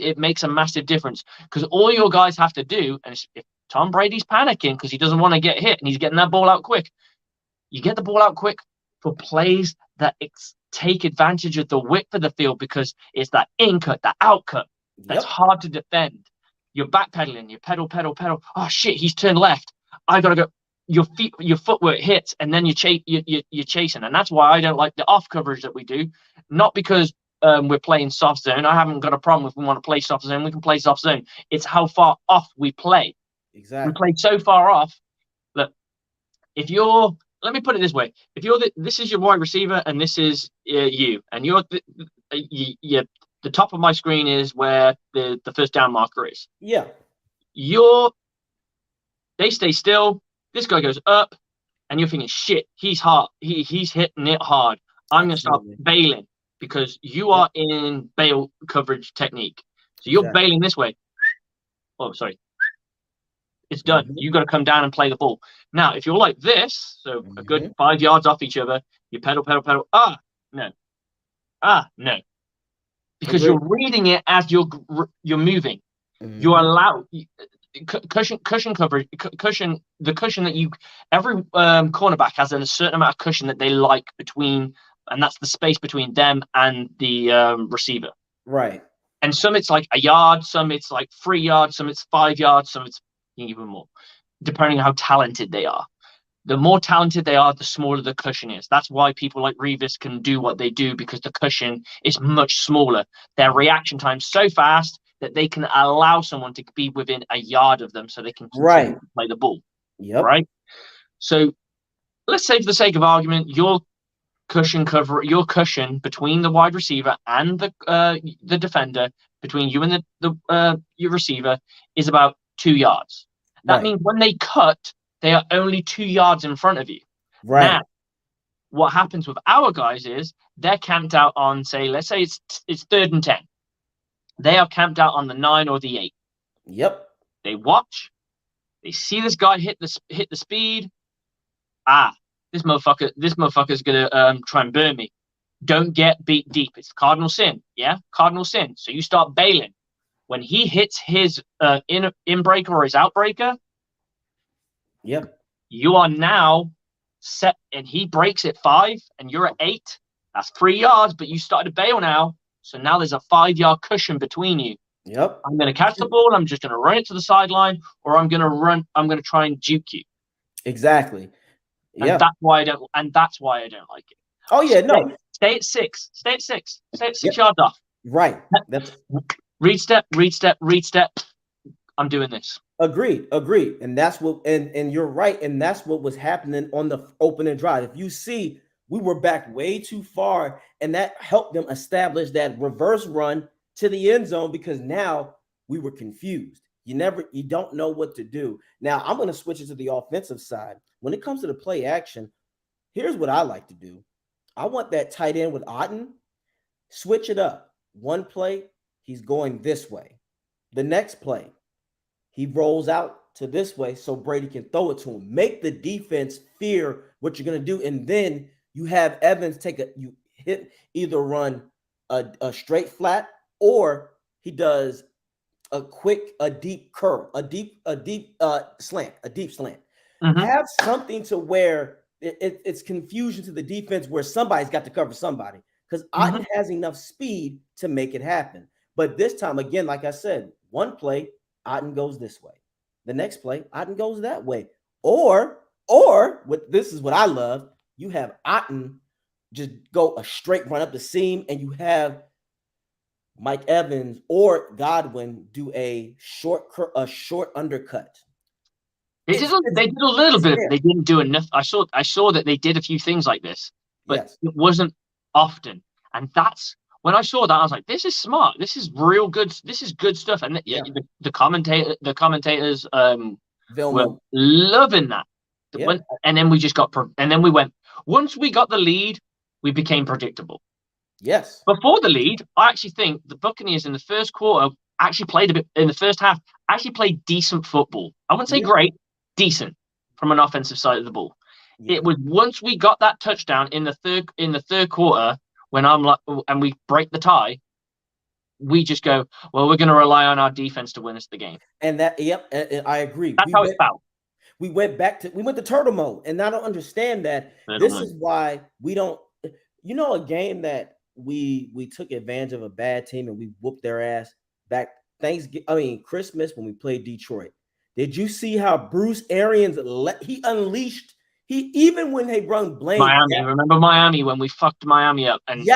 difference because all your guys have to do, and if Tom Brady's panicking because he doesn't want to get hit and he's getting that ball out quick, you get the ball out quick for plays that take advantage of the width of the field because it's that in cut, that out cut that's Yep. hard to defend. You're backpedaling, you pedal. Oh shit, he's turned left. I gotta go. Your footwork hits, and then you're chasing, and that's why I don't like the off coverage that we do. Not because we're playing soft zone. I haven't got a problem if we want to play soft zone. We can play soft zone. It's how far off we play. We Exactly. play so far off. Look, if you're, let me put it this way: if this is your wide receiver, and this is you, and the top of my screen is where the first down marker is. Yeah. They stay still. This guy goes up, and you're thinking, shit, he's hard. He's hitting it hard. I'm going to start Absolutely. bailing because you Yep. are in bail coverage technique. So you're Exactly. bailing this way. Oh, sorry. It's done. You got to come down and play the ball. Now, if you're like this, so a good 5 yards off each other, you pedal. No. No. Because Agreed. you're reading it as you're moving. You're allowed cushion coverage, the cushion that every cornerback has a certain amount of cushion that they like between, and that's the space between them and the receiver. Right. And some it's like a yard, some it's like 3 yards, some it's 5 yards, some it's even more, depending on how talented they are. The more talented they are, the smaller the cushion is. That's why people like Revis can do what they do, because the cushion is much smaller. Their reaction time's so fast that they can allow someone to be within a yard of them so they can continue Right. to play the ball. Yep. Right? So let's say, for the sake of argument, your cushion between the wide receiver and the defender, between you and your receiver, is about 2 yards. That Right. means when they cut, they are only 2 yards in front of you. Right. Now, what happens with our guys is they're camped out on, let's say it's 3rd and 10. They are camped out on the 9 or the 8. Yep. They watch. They see this guy hit the speed. This motherfucker's gonna try and burn me. Don't get beat deep. It's cardinal sin. Yeah, cardinal sin. So you start bailing. When he hits his in breaker or his outbreaker, Yep. you are now set, and he breaks at 5, and you're at 8. That's 3 yards, but you started to bail now. So now there's a 5-yard cushion between you. Yep. I'm going to catch the ball. I'm just going to run it to the sideline, or I'm going to try and juke you. Exactly. Yeah. And that's why I don't like it. Oh yeah. No. Stay at 6. Stay at 6 Yep. yards off. Right. That's read step. I'm doing this. Agreed. And that's what, and you're right. And that's what was happening on the opening drive. If you see, we were back way too far, and that helped them establish that reverse run to the end zone, because now we were confused. You don't know what to do. Now I'm going to switch it to the offensive side. When it comes to the play action, here's what I like to do. I want that tight end with Otten. Switch it up. One play, he's going this way. The next play, he rolls out to this way so Brady can throw it to him. Make the defense fear what you're going to do. And then you have Evans either run a straight flat, or he does a deep curl, a deep slant. Mm-hmm. Have something to where it's confusion to the defense, where somebody's got to cover somebody, because Otten has enough speed to make it happen. But this time, again, like I said, one play, Otten goes this way. The next play, Otten goes that way. Or this is what I love. You have Otten just go a straight run up the seam, and you have Mike Evans or Godwin do a short undercut. They did a little bit. They didn't do enough. I saw that they did a few things like this, but It wasn't often. And that's when I saw that, I was like, "This is smart. This is real good. This is good stuff." And the commentators were loving that. Yeah. And then we went. Once we got the lead, we became predictable. Yes. Before the lead, I actually think the Buccaneers in the first quarter actually played a bit, in the first half, actually played decent football. I wouldn't say great, decent from an offensive side of the ball. Yeah. It was once we got that touchdown in the third quarter, when I'm like, and we break the tie, we just go, well, we're going to rely on our defense to win us the game. And and I agree. That's how it felt. We went to turtle mode, and I don't understand that. This is why we don't. A game that we took advantage of a bad team and we whooped their ass back Christmas when we played Detroit. Did you see how Bruce Arians he unleashed? Even when they run blame Miami. Remember Miami when we fucked Miami up and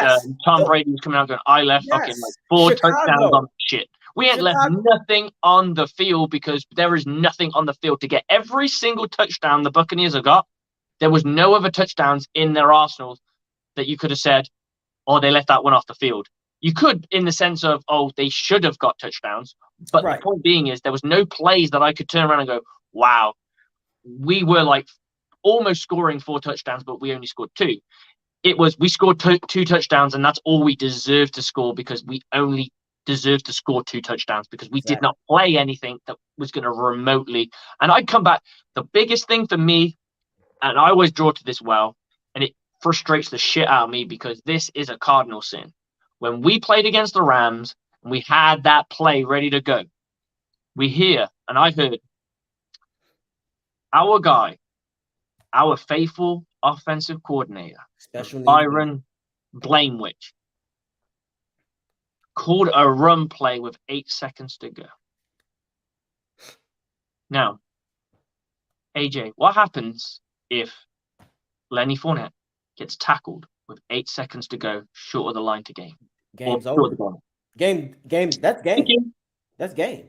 Tom Brady was coming out going, I left fucking like 4 touchdowns on shit. We ain't left nothing on the field because there is nothing on the field to get every single touchdown the Buccaneers have got. There was no other touchdowns in their arsenal that you could have said, oh, they left that one off the field. You could, in the sense of, oh, they should have got touchdowns. But the point being is there was no plays that I could turn around and go, wow, we were like almost scoring 4 touchdowns, but we only scored 2. It was, we scored 2 touchdowns, and that's all we deserved to score because we only deserved to score 2 touchdowns because we did not play anything that was going to remotely. And I'd come back. The biggest thing for me, and I always draw to this well, and it frustrates the shit out of me because this is a cardinal sin. When we played against the Rams and we had that play ready to go, we hear, and I heard, our guy, our faithful offensive coordinator, Byron Blamewich, called a run play with 8 seconds to go. Now, AJ, what happens if Lenny Fournette gets tackled with 8 seconds to go short of the line to game? Game's over. Game. That's game. That's game.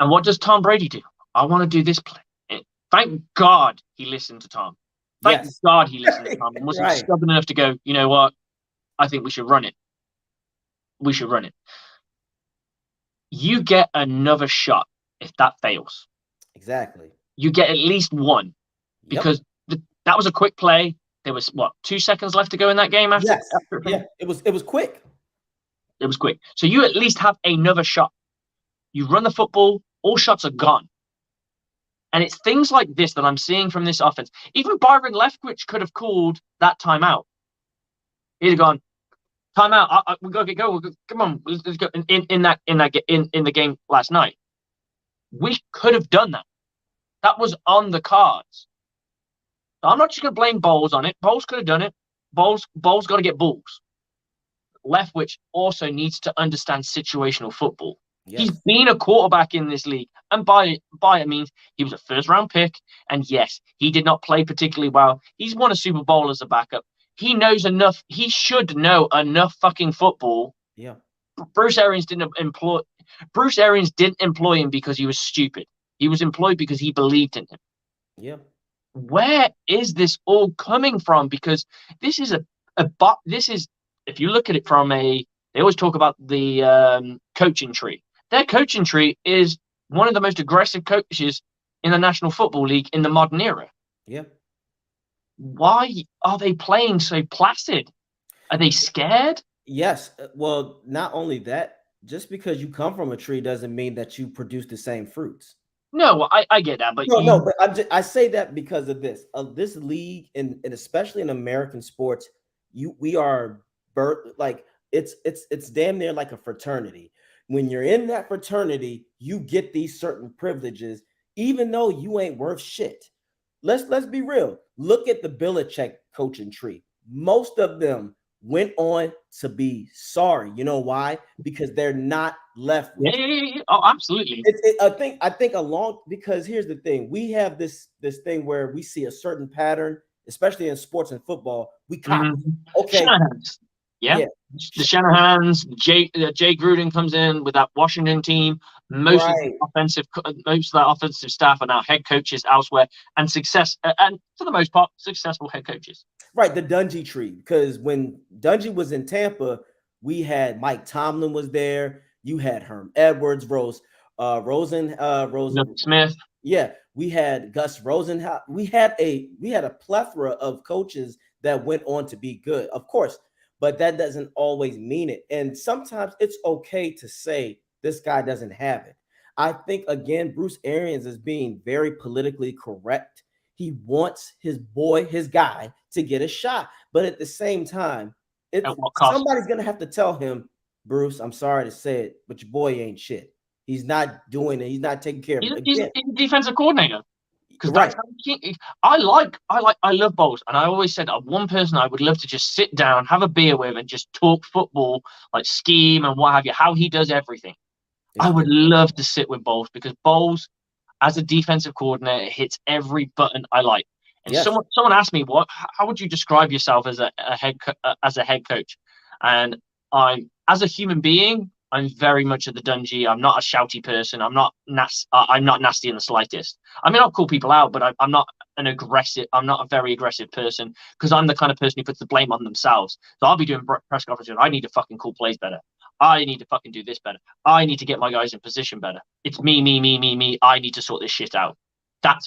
And what does Tom Brady do? I want to do this play. Thank God he listened to Tom. Thank God he listened to Tom and wasn't stubborn enough to go, you know what? I think we should run it. We should run it. You get another shot if that fails. Exactly. You get at least one because that was a quick play. There was, 2 seconds left to go in that game after? Yes. It was quick. It was quick. So you at least have another shot. You run the football, all shots are gone. And it's things like this that I'm seeing from this offense. Even Byron Leftwich could have called that timeout. He'd have gone, timeout. We got to get going. Come on, let's go. In the game last night, we could have done that. That was on the cards. I'm not just going to blame Bowles on it. Bowles could have done it. Bowles got to get balls. Leftwich also needs to understand situational football. Yes. He's been a quarterback in this league, and by it means he was a first-round pick, and yes, he did not play particularly well. He's won a Super Bowl as a backup. He knows enough. He should know enough fucking football. Yeah. Bruce Arians didn't employ him because he was stupid. He was employed because he believed in him. Yeah. Where is this all coming from? Because this is if you look at it from they always talk about the coaching tree. Their coaching tree is one of the most aggressive coaches in the National Football League in the modern era. Yeah. Why are they playing so placid? Are they scared? Yes. Well, not only that, just because you come from a tree doesn't mean that you produce the same fruits. No, I get that, but but I say that because of this. This league, and especially in American sports, we are it's damn near like a fraternity. When you're in that fraternity, you get these certain privileges, even though you ain't worth shit. Let's be real. Look at the Belichick coaching tree. Most of them went on to be sorry. You know why? Because they're not left with. Yeah. Oh, absolutely. I think because here's the thing. We have this thing where we see a certain pattern, especially in sports and football. We copy. Mm-hmm. Okay. Yeah. The Shanahans, Jay Gruden comes in with that Washington team. Most of that offensive staff are now head coaches elsewhere, and for the most part, successful head coaches. Right, the Dungy tree, because when Dungy was in Tampa, we had Mike Tomlin was there. You had Herm Edwards, Rosen Smith. Yeah, we had Gus Rosenhaus. We had a plethora of coaches that went on to be good, of course. But that doesn't always mean it. And sometimes it's okay to say this guy doesn't have it. I think, again, Bruce Arians is being very politically correct. He wants his guy to get a shot. But at the same time, somebody's going to have to tell him, Bruce, I'm sorry to say it, but your boy ain't shit. He's not doing it. He's not taking care of it. Again, He's a defensive coordinator. Because that's right. how I love Bowles, and I always said one person I would love to just sit down, have a beer with, and just talk football, like scheme and what have you, how he does everything. I would It's love to sit with Bowles because Bowles, as a defensive coordinator, hits every button I like. And yes, someone asked me, how would you describe yourself as a head coach? And I, as a human being, I'm very much at the Dungy. I'm not a shouty person. I'm not nasty in the slightest. I mean, I'll call people out, but I'm not an aggressive. I'm not a very aggressive person because I'm the kind of person who puts the blame on themselves. So I'll be doing press conferences. I need to fucking call plays better. I need to fucking do this better. I need to get my guys in position better. It's me, me, me, me, me. I need to sort this shit out.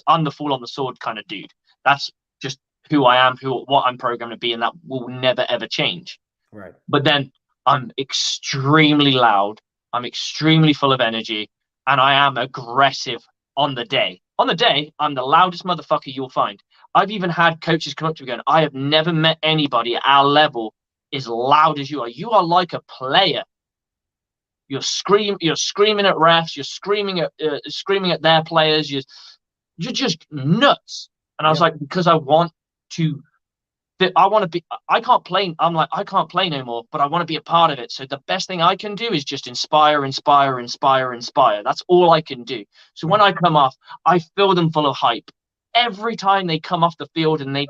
I'm the fool on the sword kind of dude. That's just who I am, what I'm programmed to be, and that will never ever change. right. But then I'm extremely loud. I'm extremely full of energy, and I am aggressive on the day. On the day, I'm the loudest motherfucker you'll find. I've even had coaches come up to me going, I have never met anybody at our level as loud as you are. You are like a player. You're screaming at refs. You're screaming at their players. You're just nuts. And I was Yeah, like, because to I want to be. I can't play. I'm like, I can't play no more, but I want to be a part of it. So the best thing I can do is just inspire, inspire, inspire, inspire. That's all I can do. So when right. I come off, I fill them full of hype. Every time they come off the field and they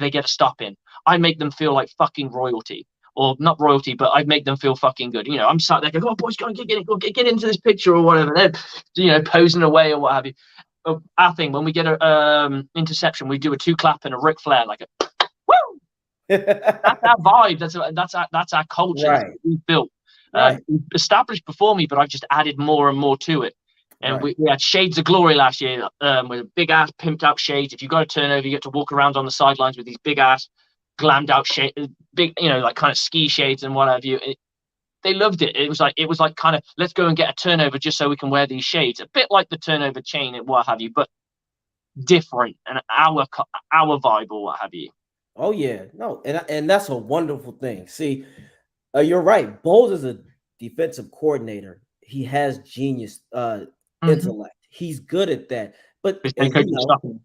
get a stop in, I make them feel like fucking royalty. Or not royalty, but I make them feel fucking good. I'm sat there going, "Oh, boys, go on, get into this picture or whatever." They're, posing away or what have you. Our thing when we get a interception, we do a 2-clap and a Ric Flair, like a woo. That's our vibe. That's our culture. That's Right, what we built. right, Established before me, but I've just added more and more to it. And right. we had Shades of Glory last year with big ass pimped out shades. If you got a turnover, you get to walk around on the sidelines with these big ass glammed out shades, big, like kind of ski shades and what have you. They loved it. It was like kind of, let's go and get a turnover just so we can wear these shades. A bit like the turnover chain and what have you, but different and our vibe or what have you. Oh yeah, no, and that's a wonderful thing. See, you're right. Bowles is a defensive coordinator. He has genius Mm-hmm. intellect. He's good at that. But His head coach is stopping.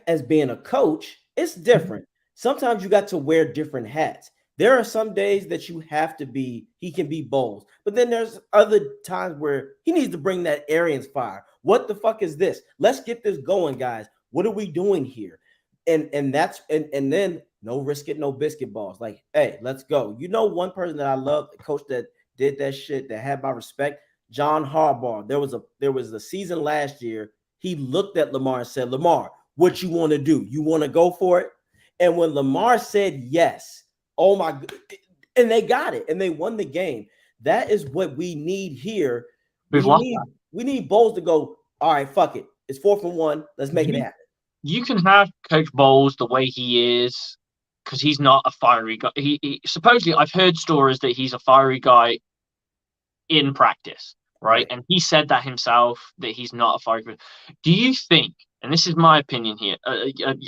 as being a coach, it's different. Sometimes you got to wear different hats. There are some days that you have to be, he can be Bowles. But then there's other times where he needs to bring that Arians fire. What the fuck is this? Let's get this going, guys. What are we doing here? And then no risk it, no biscuit balls. Like, hey, let's go. One person that I love, the coach that did that shit, that had my respect, John Harbaugh. There was a season last year. He looked at Lamar and said, Lamar, what you want to do? You want to go for it? And when Lamar said yes, oh my, and they got it and they won the game. That is what we need here. We've We lost need that. we need Bowles to go, all right, fuck it. It's 4th and 1. Let's make it You happen. you can have Coach Bowles the way he is because he's not a fiery guy. He supposedly I've heard stories that he's a fiery guy in practice, right? Right. And he said that himself that he's not a fiery guy. Do you think? And this is my opinion here.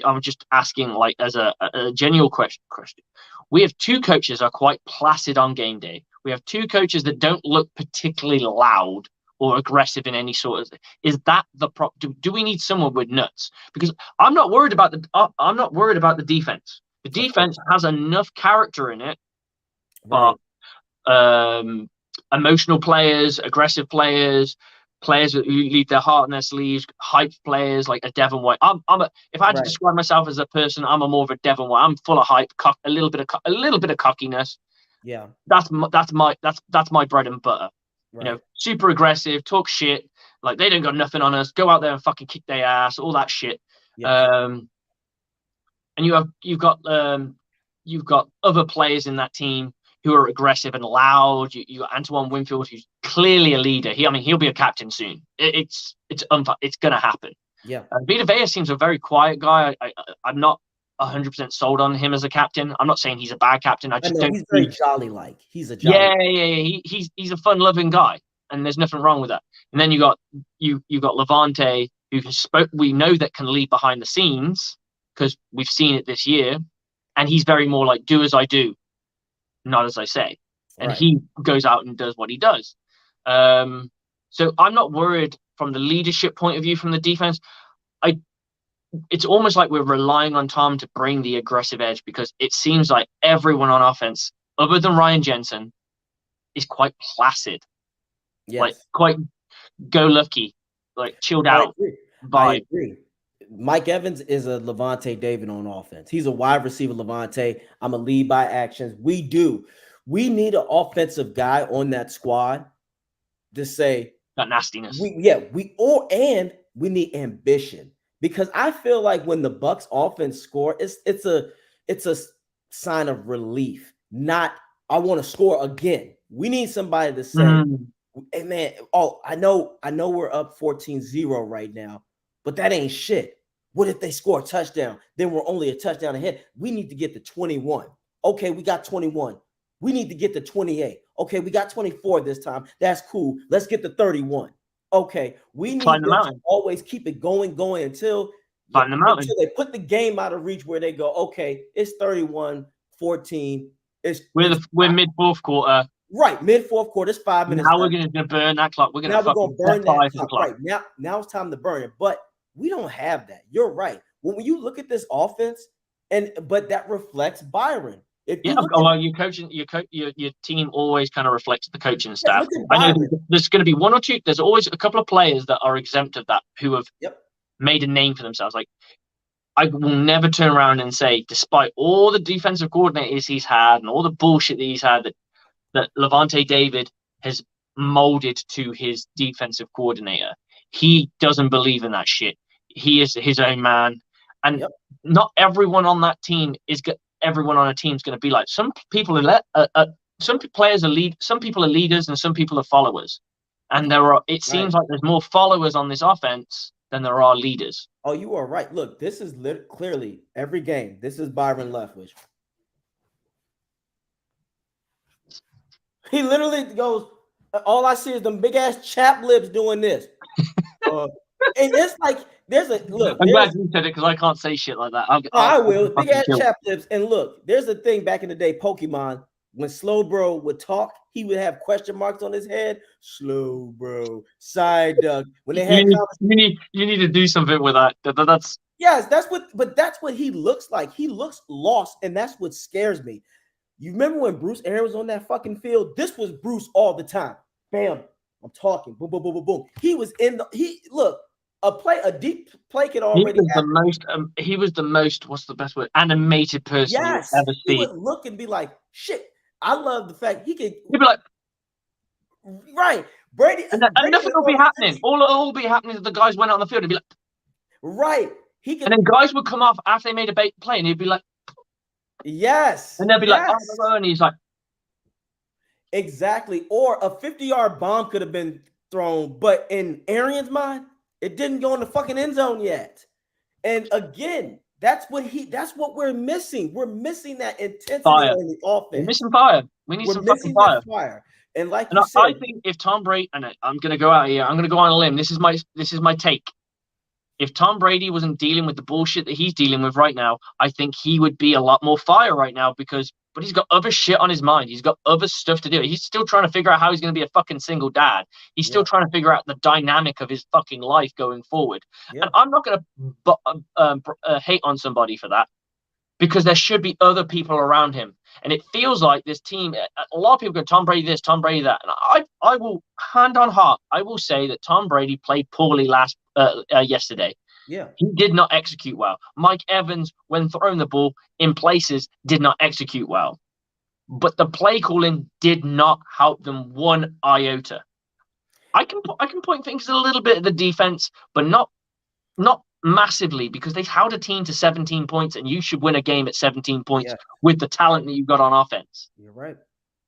I'm just asking, like, as a genuine question. We have two coaches are quite placid on game day. We have two coaches that don't look particularly loud or aggressive in any sort of. Is that the prop? Do we need someone with nuts? Because I'm not worried about the defense. The Of course. defense has enough character in it, but Right. um, emotional players, aggressive players, players who leave their heart in their sleeves, hype players like a Devon White. If I had to Right. describe myself as a person, I'm more of a Devon White. I'm full of hype, a little bit of cockiness. Yeah. That's my bread and butter. Right. Super aggressive, talk shit, like they don't got nothing on us. Go out there and fucking kick their ass, all that shit. Yes. And you've got other players in that team who are aggressive and loud. You got Antoine Winfield, who's clearly a leader. He'll be a captain soon. It's gonna happen. Yeah. Vita Vea seems a very quiet guy. I'm not 100% sold on him as a captain. I'm not saying he's a bad captain. I I just know don't he's very see. jolly like. He's a jolly. Yeah, yeah, yeah. He's a fun-loving guy, and there's nothing wrong with that. And then you got Levante, we know that can lead behind the scenes because we've seen it this year, and he's very more like do as I do, not as I say. and Right. he goes out and does what he does. So I'm not worried from the leadership point of view from the defense. I It's almost like we're relying on Tom to bring the aggressive edge because it seems like everyone on offense, other than Ryan Jensen, is quite placid, like Yes. quite go lucky, like chilled I out agree. I vibe. agree. Mike Evans is a Levante David on offense. He's a wide receiver, Levante. I'm a lead by actions. We do. We need an offensive guy on that squad to say, That nastiness. we need ambition because I feel like when the Bucs offense score, it's a sign of relief, not I want to score again. We need somebody to say, Mm. hey man, I know we're up 14-0 right now, but that ain't shit. What if they score a touchdown? Then we're only a touchdown ahead. We need to get to 21. Okay, we got 21. We need to get to 28. Okay, we got 24 this time. That's cool. Let's get to 31. Okay, we Climb need the them to mountain. always keep it going until Climb the mountain. they put the game out of reach where they go, okay, it's 31-14. We're mid fourth quarter. Right, mid fourth quarter. It's 5 minutes Now we're left. gonna burn that clock. We're gonna Now we're gonna fucking set burn that fire to the clock. clock. Right now it's time to burn it. But we don't have that. You're right. When you look at this offense, but that reflects Byron. If Yeah, you look at well, your team always kind of reflects the coaching staff. look at I know Byron. there's going to be one or two. There's always a couple of players that are exempt of that who have Yep. made a name for themselves. Like I will never turn around and say, despite all the defensive coordinators he's had and all the bullshit that he's had, that Levante David has molded to his defensive coordinator. He doesn't believe in that shit. He is his own man, and Yep. not everyone on that team is everyone on a team is going to be like some people some players are some people are leaders and some people are followers, and it Right. seems like there's more followers on this offense than there are leaders. Oh, you are right. Look, this is clearly every game. This is Byron Leftwich. He literally goes, all I see is them big ass chap lips doing this. And it's like there's a look. I'm glad you said it because I can't say shit like that. I will. Big fucking ass kill. chap lips. And look, there's a thing back in the day, Pokemon, when Slow Bro would talk, he would have question marks on his head. Slow Bro, side duck. When they had You need to do something with that. That's yes, that's what he looks like. He looks lost, and that's what scares me. You remember when Bruce Aaron was on that fucking field? This was Bruce all the time. Bam, I'm talking. Boom, boom, boom, boom, boom. He was in a deep play could already happen. He was the most, what's the best word, animated person you Yes, ever he see. would look and be like, shit. I love the fact he could. He'd be like, right, Brady, and nothing will be happening. All will be happening is the guys went on the field and be like, right. He could, and then guys would come off after they made a play, and he'd be like, yes, and they'd be like, oh, and he's like, exactly. Or a 50-yard bomb could have been thrown, but in Arian's mind, it didn't go in the fucking end zone yet. And again, that's what we're missing. We're missing that intensity on the offense. We're missing fire. We need some fucking fire. And like and you said, I think if Tom Brady, and I'm going to go out here, I'm going to go on a limb. This is my take. If Tom Brady wasn't dealing with the bullshit that he's dealing with right now, I think he would be a lot more fire right now but he's got other shit on his mind. He's got other stuff to do. He's still trying to figure out how he's going to be a fucking single dad. He's still trying to figure out the dynamic of his fucking life going forward. Yeah. And I'm not going to hate on somebody for that because there should be other people around him. And it feels like this team, a lot of people go, Tom Brady this, Tom Brady that. And I will, hand on heart, I will say that Tom Brady played poorly yesterday. Yeah. He did not execute well. Mike Evans, when throwing the ball in places, did not execute well. But the play calling did not help them one iota. I can point fingers a little bit at the defense, but not massively, because they held a team to 17 points, and you should win a game at 17 points with the talent that you've got on offense. You're right.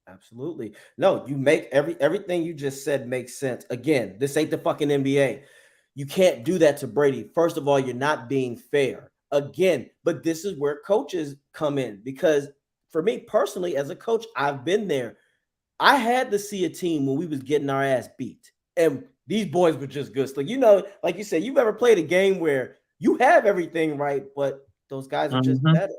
Absolutely. No, you make everything you just said makes sense. Again, this ain't the fucking NBA. You can't do that to Brady. First of all, you're not being fair. Again, but this is where coaches come in, because for me personally, as a coach, I've been there. I had to see a team when we was getting our ass beat, and these boys were just good. Like, like you said, you've ever played a game where you have everything right, but those guys are just better.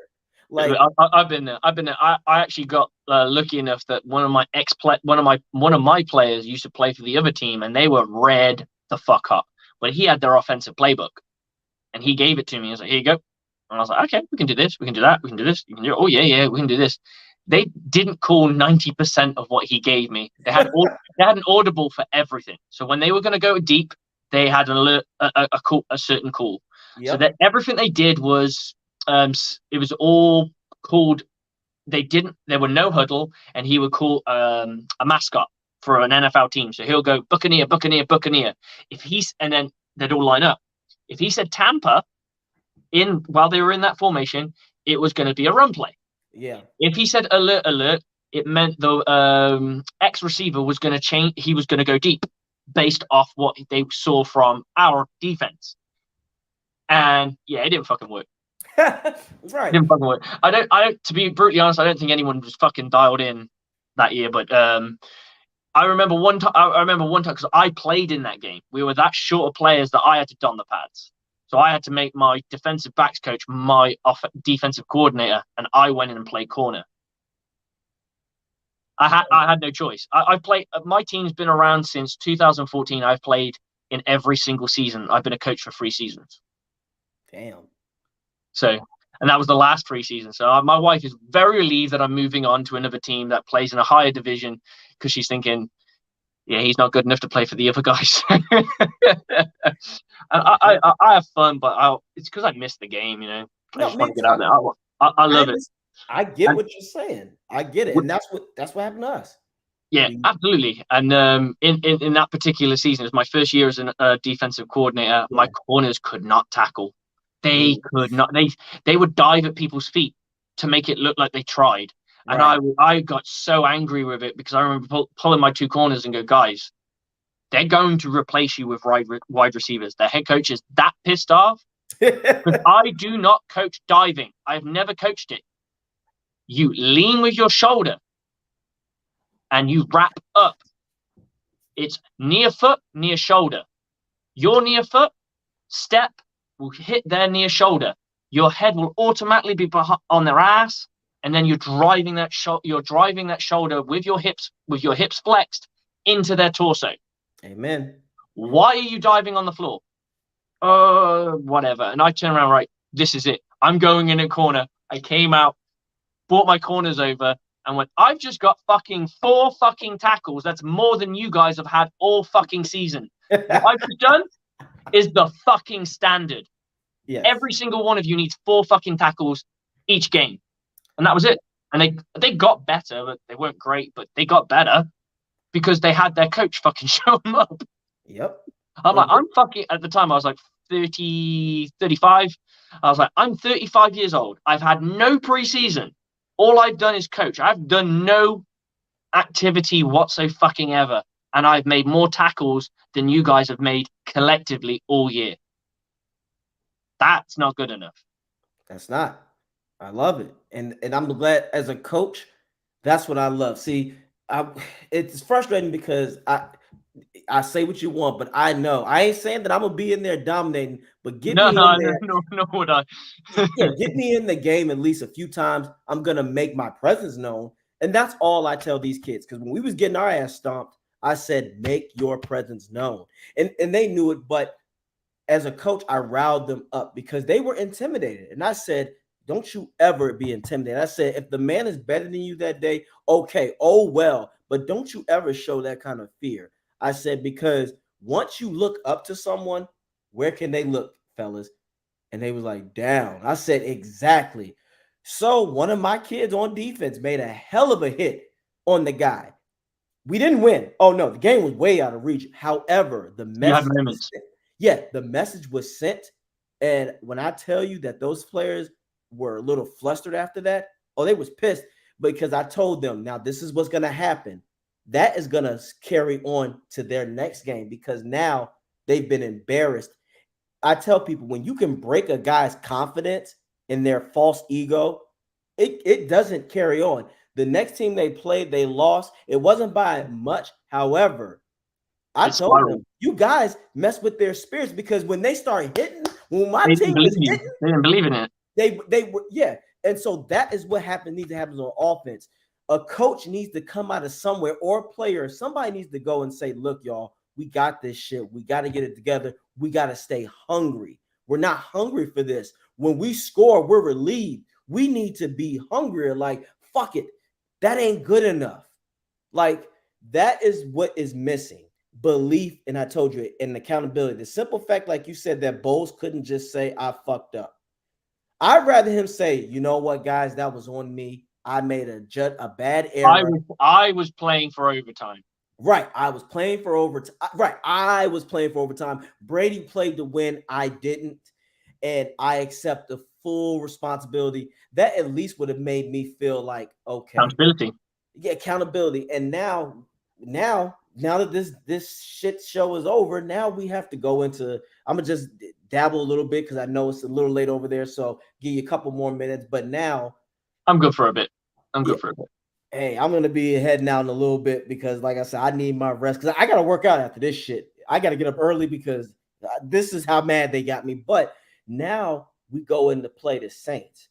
Like, I've been there. I've been there. I actually got lucky enough that one of my players used to play for the other team, and they were red the fuck up. But he had their offensive playbook, and he gave it to me. He was like, "Here you go." And I was like, "Okay, we can do this. We can do that. We can do this. You can do. Oh yeah, we can do this." They didn't call 90% of what he gave me. They had an audible for everything. So when they were going to go deep, they had an alert, a certain call. So yep, that everything they did was it was all called. There were no huddle, and he would call a mascot for an NFL team. So he'll go Buccaneer, Buccaneer, Buccaneer. And then they'd all line up. If he said Tampa in while they were in that formation, it was going to be a run play. yeah, If he said alert, alert, it meant the X receiver was going to change. He was going to go deep based off what they saw from our defense. And yeah, it didn't fucking work. right. Didn't fucking work. I don't. To be brutally honest, I don't think anyone was fucking dialed in that year. But I remember one time. Because I played in that game. We were that short of players that I had to don the pads. So I had to make my defensive backs coach my defensive coordinator, and I went in and played corner. I had no choice. I played. My team's been around since 2014. I've played in every single season. I've been a coach for 3 seasons. Damn. So, and that was the last 3 seasons. So my wife is very relieved that I'm moving on to another team that plays in a higher division because she's thinking, yeah, he's not good enough to play for the other guys. And I have fun, but it's because I miss the game. I just want to get out there. I love it. I get what you're saying. I get it, and that's what happened to us. Yeah, absolutely. And in that particular season, it was my first year as a defensive coordinator. My corners could not tackle. They could not. They would dive at people's feet to make it look like they tried. And I got so angry with it because I remember pulling my 2 corners and go, guys, they're going to replace you with wide receivers. The head coach is that pissed off because I do not coach diving. I've never coached it. You lean with your shoulder and you wrap up. It's near foot, near shoulder. Your near foot step will hit their near shoulder. Your head will automatically be on their ass, and then you're driving that shoulder with your hips flexed into their torso. Amen. Why are you diving on the floor? Whatever. And I turn around, right, this is it. I'm going in a corner. I came out, brought my corners over, and went, I've just got fucking 4 fucking tackles. That's more than you guys have had all fucking season. What I've just done is the fucking standard. Yes. Every single one of you needs 4 fucking tackles each game. And that was it. And they got better, but they weren't great, but they got better because they had their coach fucking show them up. Yep. I'm fucking, at the time I was like 30, 35. I was like, I'm 35 years old. I've had no preseason. All I've done is coach. I've done no activity whatsoever. And I've made more tackles than you guys have made collectively all year. That's not good enough. That's not. I love it. And I'm glad as a coach, that's what I love. See, it's frustrating because I say what you want, but I know I ain't saying that I'm gonna be in there dominating, but get me in there. No, would I? Yeah, get me in the game at least a few times. I'm gonna make my presence known, and that's all I tell these kids. Because when we was getting our ass stomped, I said, "Make your presence known," and they knew it. But as a coach, I riled them up because they were intimidated, and I said, "Don't you ever be intimidated." I said, "If the man is better than you that day, okay, oh well, but don't you ever show that kind of fear." I said, because once you look up to someone, where can they look, fellas? And they was like, down. I said, exactly. So one of my kids on defense made a hell of a hit on the guy. We didn't win. Oh, no, the game was way out of reach. However, the message the message was sent. And when I tell you that those players were a little flustered after that, they was pissed because I told them, now this is what's going to happen. That is going to carry on to their next game because now they've been embarrassed. I tell people, when you can break a guy's confidence in their false ego, it doesn't carry on. The next team they played, they lost. It wasn't by much. However, I told them, you guys mess with their spirits because when they start hitting, when my team was hitting, they didn't believe in it. They were, And so that is what needs to happen on offense. A coach needs to come out of somewhere, or a player, somebody needs to go and say, look, y'all, we got this shit. We got to get it together. We got to stay hungry. We're not hungry for this. When we score, we're relieved. We need to be hungrier. Like, fuck it. That ain't good enough. Like, that is what is missing. Belief, and I told you, and accountability. The simple fact, like you said, that Bowles couldn't just say, I fucked up. I'd rather him say, you know what, guys, that was on me. I made a bad error. I was playing for overtime. Right. I was playing for overtime. Right. I was playing for overtime. Brady played to win. I didn't. And I accept the full responsibility. That at least would have made me feel like, okay. Accountability. Yeah, accountability. And now that this shit show is over, now we have to go into, I'm gonna just dabble a little bit because I know it's a little late over there. So give you a couple more minutes. But now I'm good for a bit. Good for a bit. Hey, I'm gonna be heading out in a little bit because, like I said, I need my rest because I gotta work out after this shit. I gotta get up early because this is how mad they got me. But now we go into play the Saints.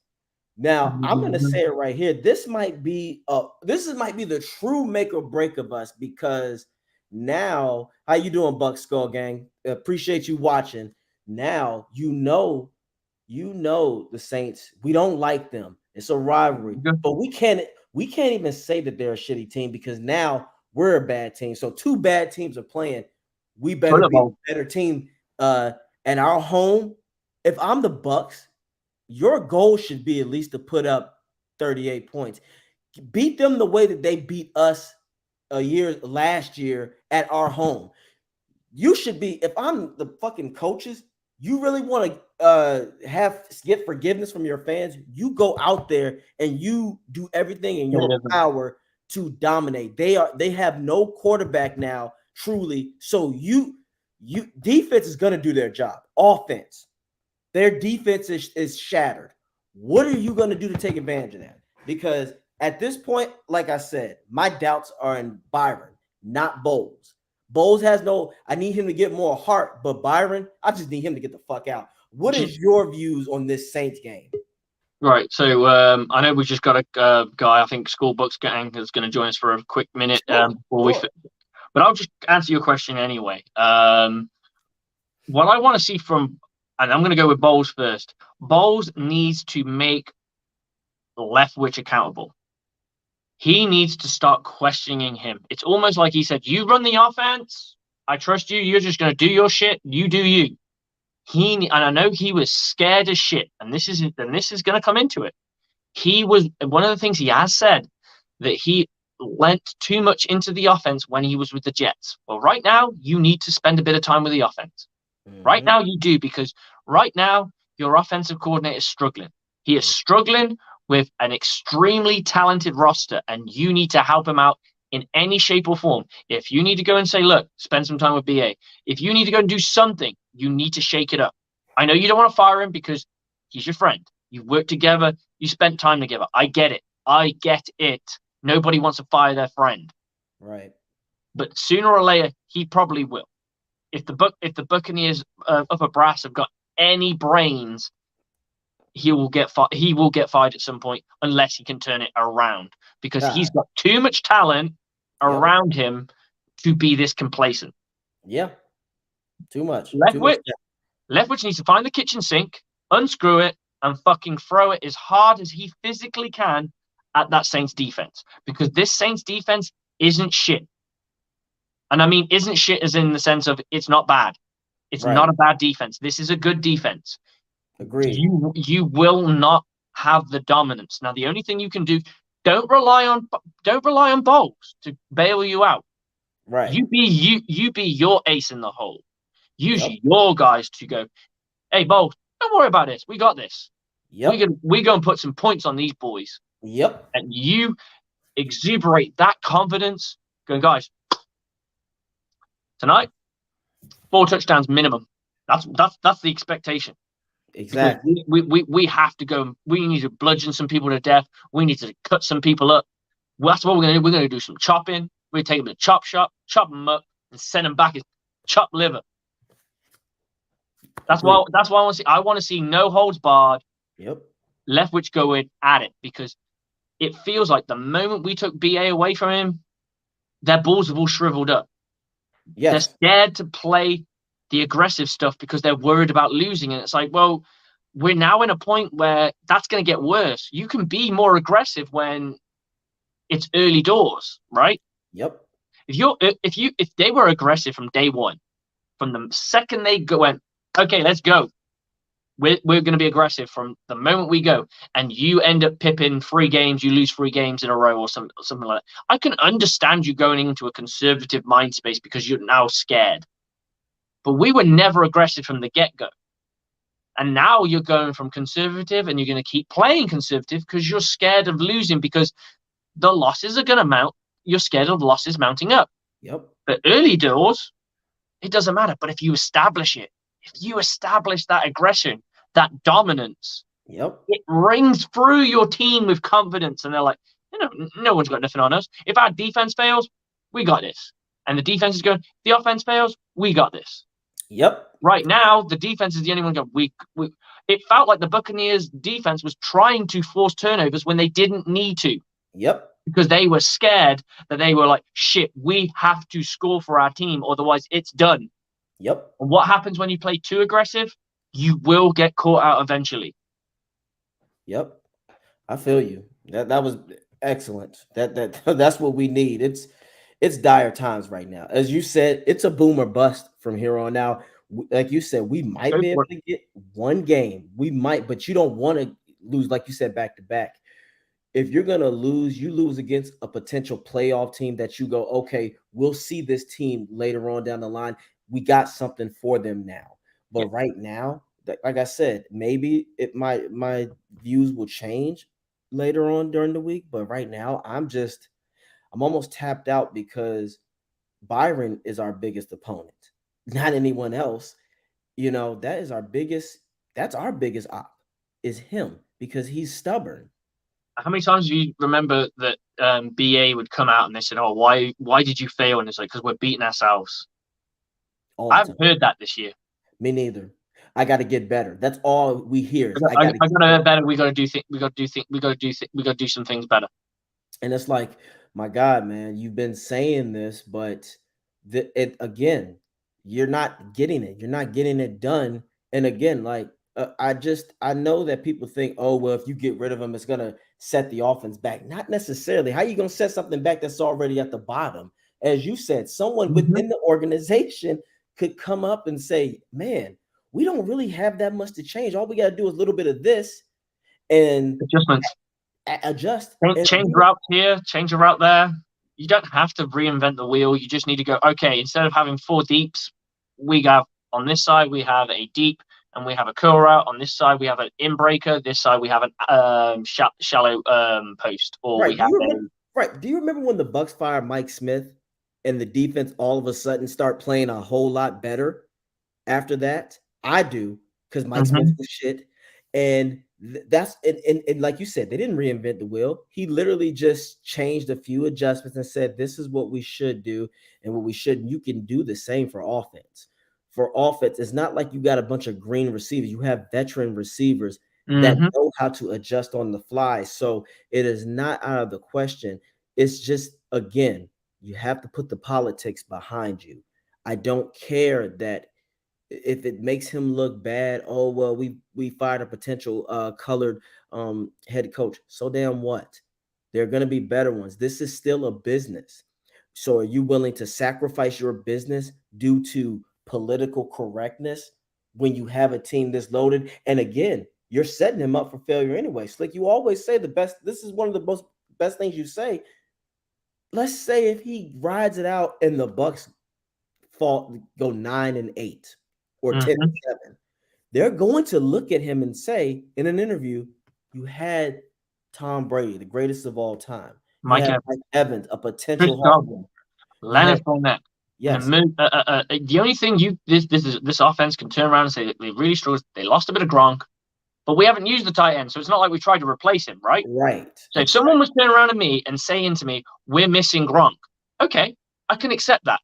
Now I'm gonna say it right here. This might be the true make or break of us because now, how you doing, Buck Skull Gang? Appreciate you watching. Now you know the Saints. We don't like them. It's a rivalry, but we can't even say that they're a shitty team because now we're a bad team. So two bad teams are playing. We better be a better team. And our home. If I'm the Bucs, your goal should be at least to put up 38 points. Beat them the way that they beat us last year at our home. You should be, if I'm the fucking coaches, you really want to get forgiveness from your fans, you go out there and you do everything in your power to dominate. They have no quarterback now, truly. So you defense is going to do their job. Offense, their defense is shattered. What are you going to do to take advantage of that? Because at this point, like I said, my doubts are in Byron, not Bowles. Bowles has I need him to get more heart, but Byron, I just need him to get the fuck out. What is your views on this Saints game? Right. So I know we just got a guy, I think School Bucs Gang, that's going to join us for a quick minute. But I'll just answer your question anyway. What I want to see from, and I'm going to go with Bowles first. Bowles needs to make Leftwich accountable. He needs to start questioning him. It's almost like he said, you run the offense. I trust you. You're just going to do your shit. You do you. And I know he was scared as shit. And this is going to come into it. He was, one of the things he has said, that he lent too much into the offense when he was with the Jets. Well, right now, you need to spend a bit of time with the offense. Mm-hmm. Right now, you do, because right now, your offensive coordinator is struggling. He is struggling with an extremely talented roster, and you need to help him out in any shape or form. If you need to go and say, look, spend some time with BA. If you need to go and do something, you need to shake it up. I know you don't want to fire him because he's your friend. You've worked together. You spent time together. I get it. Nobody wants to fire their friend. Right. But sooner or later, he probably will. If the Buccaneers upper brass have got any brains, he will get fired at some point unless he can turn it around, because he's got too much talent around him to be this complacent. Yeah, too much. Leftwich needs to find the kitchen sink, unscrew it, and fucking throw it as hard as he physically can at that Saints defense, because this Saints defense isn't shit. And I mean, isn't shit as in the sense of it's not bad. It's not a bad defense. This is a good defense. Agreed. You will not have the dominance. Now, the only thing you can do, don't rely on Bowles to bail you out. Right. You be your ace in the hole. Use your guys to go, hey, Bowles, don't worry about this. We got this. Yep. We're going to put some points on these boys. Yep. And you exuberate that confidence, going, guys, tonight, 4 touchdowns minimum. That's the expectation. Exactly. We have to go. We need to bludgeon some people to death. We need to cut some people up. Well, that's what we're going to do. We're going to do some chopping. We're going to take them to the chop shop, chop them up, and send them back as chopped liver. That's why I want to see. I want to see no holds barred. Yep. Leftwich going at it because it feels like the moment we took BA away from him, their balls have all shriveled up. They're Yes. scared to play the aggressive stuff because they're worried about losing. And it's like, well, we're now in a point where that's going to get worse. You can be more aggressive when it's early doors, right? Yep. If they were aggressive from day one, from the second they went, okay, let's go. We're going to be aggressive from the moment we go, and you end up pipping 3 games, you lose 3 games in a row or something like that. I can understand you going into a conservative mind space because you're now scared. But we were never aggressive from the get-go. And now you're going from conservative and you're going to keep playing conservative because you're scared of losing because the losses are going to mount. You're scared of losses mounting up. Yep. But early doors, it doesn't matter. But if you establish it, if you establish that aggression, that dominance, Yep. it rings through your team with confidence. And they're like, no one's got nothing on us. If our defense fails, we got this. And the defense is going, the offense fails, we got this. Yep. Right now, the defense is the only one going, it felt like the Buccaneers defense was trying to force turnovers when they didn't need to. Yep. Because they were scared that they were like, shit, we have to score for our team. Otherwise, it's done. Yep. And what happens when you play too aggressive? You will get caught out eventually. Yep. I feel you. That was excellent. That's what we need. It's dire times right now. As you said, it's a boom or bust from here on out. Like you said, we might be able to get one game. We might, but you don't want to lose, like you said, back to back. If you're going to lose, you lose against a potential playoff team that you go, okay, we'll see this team later on down the line. We got something for them now. But right now, like I said, maybe my views will change later on during the week. But right now, I'm almost tapped out because Byron is our biggest opponent, not anyone else. That's our biggest op is him because he's stubborn. How many times do you remember that BA would come out and they said, "Oh, why did you fail?" And it's like, because we're beating ourselves. I haven't heard that this year. Me neither. I got to get better. That's all we hear. I got to get better. We got to do things. We got to do some things better. And it's like, my God, man, you've been saying this, but again, you're not getting it. You're not getting it done. And again, like I know that people think, oh, well, if you get rid of him, it's gonna set the offense back. Not necessarily. How are you gonna set something back that's already at the bottom? As you said, someone within the organization could come up and say, man, we don't really have that much to change. All we got to do is a little bit of this and adjustments. Adjust. Change route here, change a route there. You don't have to reinvent the wheel. You just need to go, okay, instead of having 4 deeps, we have on this side, we have a deep and we have a curl route. On this side, we have an in-breaker. This side, we have an shallow post. Or right. we have Right. Do you remember when the Bucs fired Mike Smith and the defense all of a sudden start playing a whole lot better after that? I do, because Mike Smith was shit. And that's and like you said, they didn't reinvent the wheel. He literally just changed a few adjustments and said, this is what we should do and what we shouldn't. You can do the same for offense. For offense, it's not like you got a bunch of green receivers. You have veteran receivers that know how to adjust on the fly. So it is not out of the question. It's just, again, you have to put the politics behind you. I don't care that if it makes him look bad, oh, well, we fired a potential colored head coach. So damn what? There are going to be better ones. This is still a business. So are you willing to sacrifice your business due to political correctness when you have a team that's loaded? And again, you're setting him up for failure anyway. Slick, you always say the best. This is one of the best things you say. Let's say if he rides it out and the Bucs go 9-8 or 10-7, they're going to look at him and say in an interview, you had Tom Brady, the greatest of all time. Mike Evans, a potential Leonard Fournette. Yes. The only thing this offense can turn around and say that they really struggled. They lost a bit of Gronk, but we haven't used the tight end, so it's not like we tried to replace him, right? Right. So if someone was turning around to me and saying to me, we're missing Gronk, okay, I can accept that.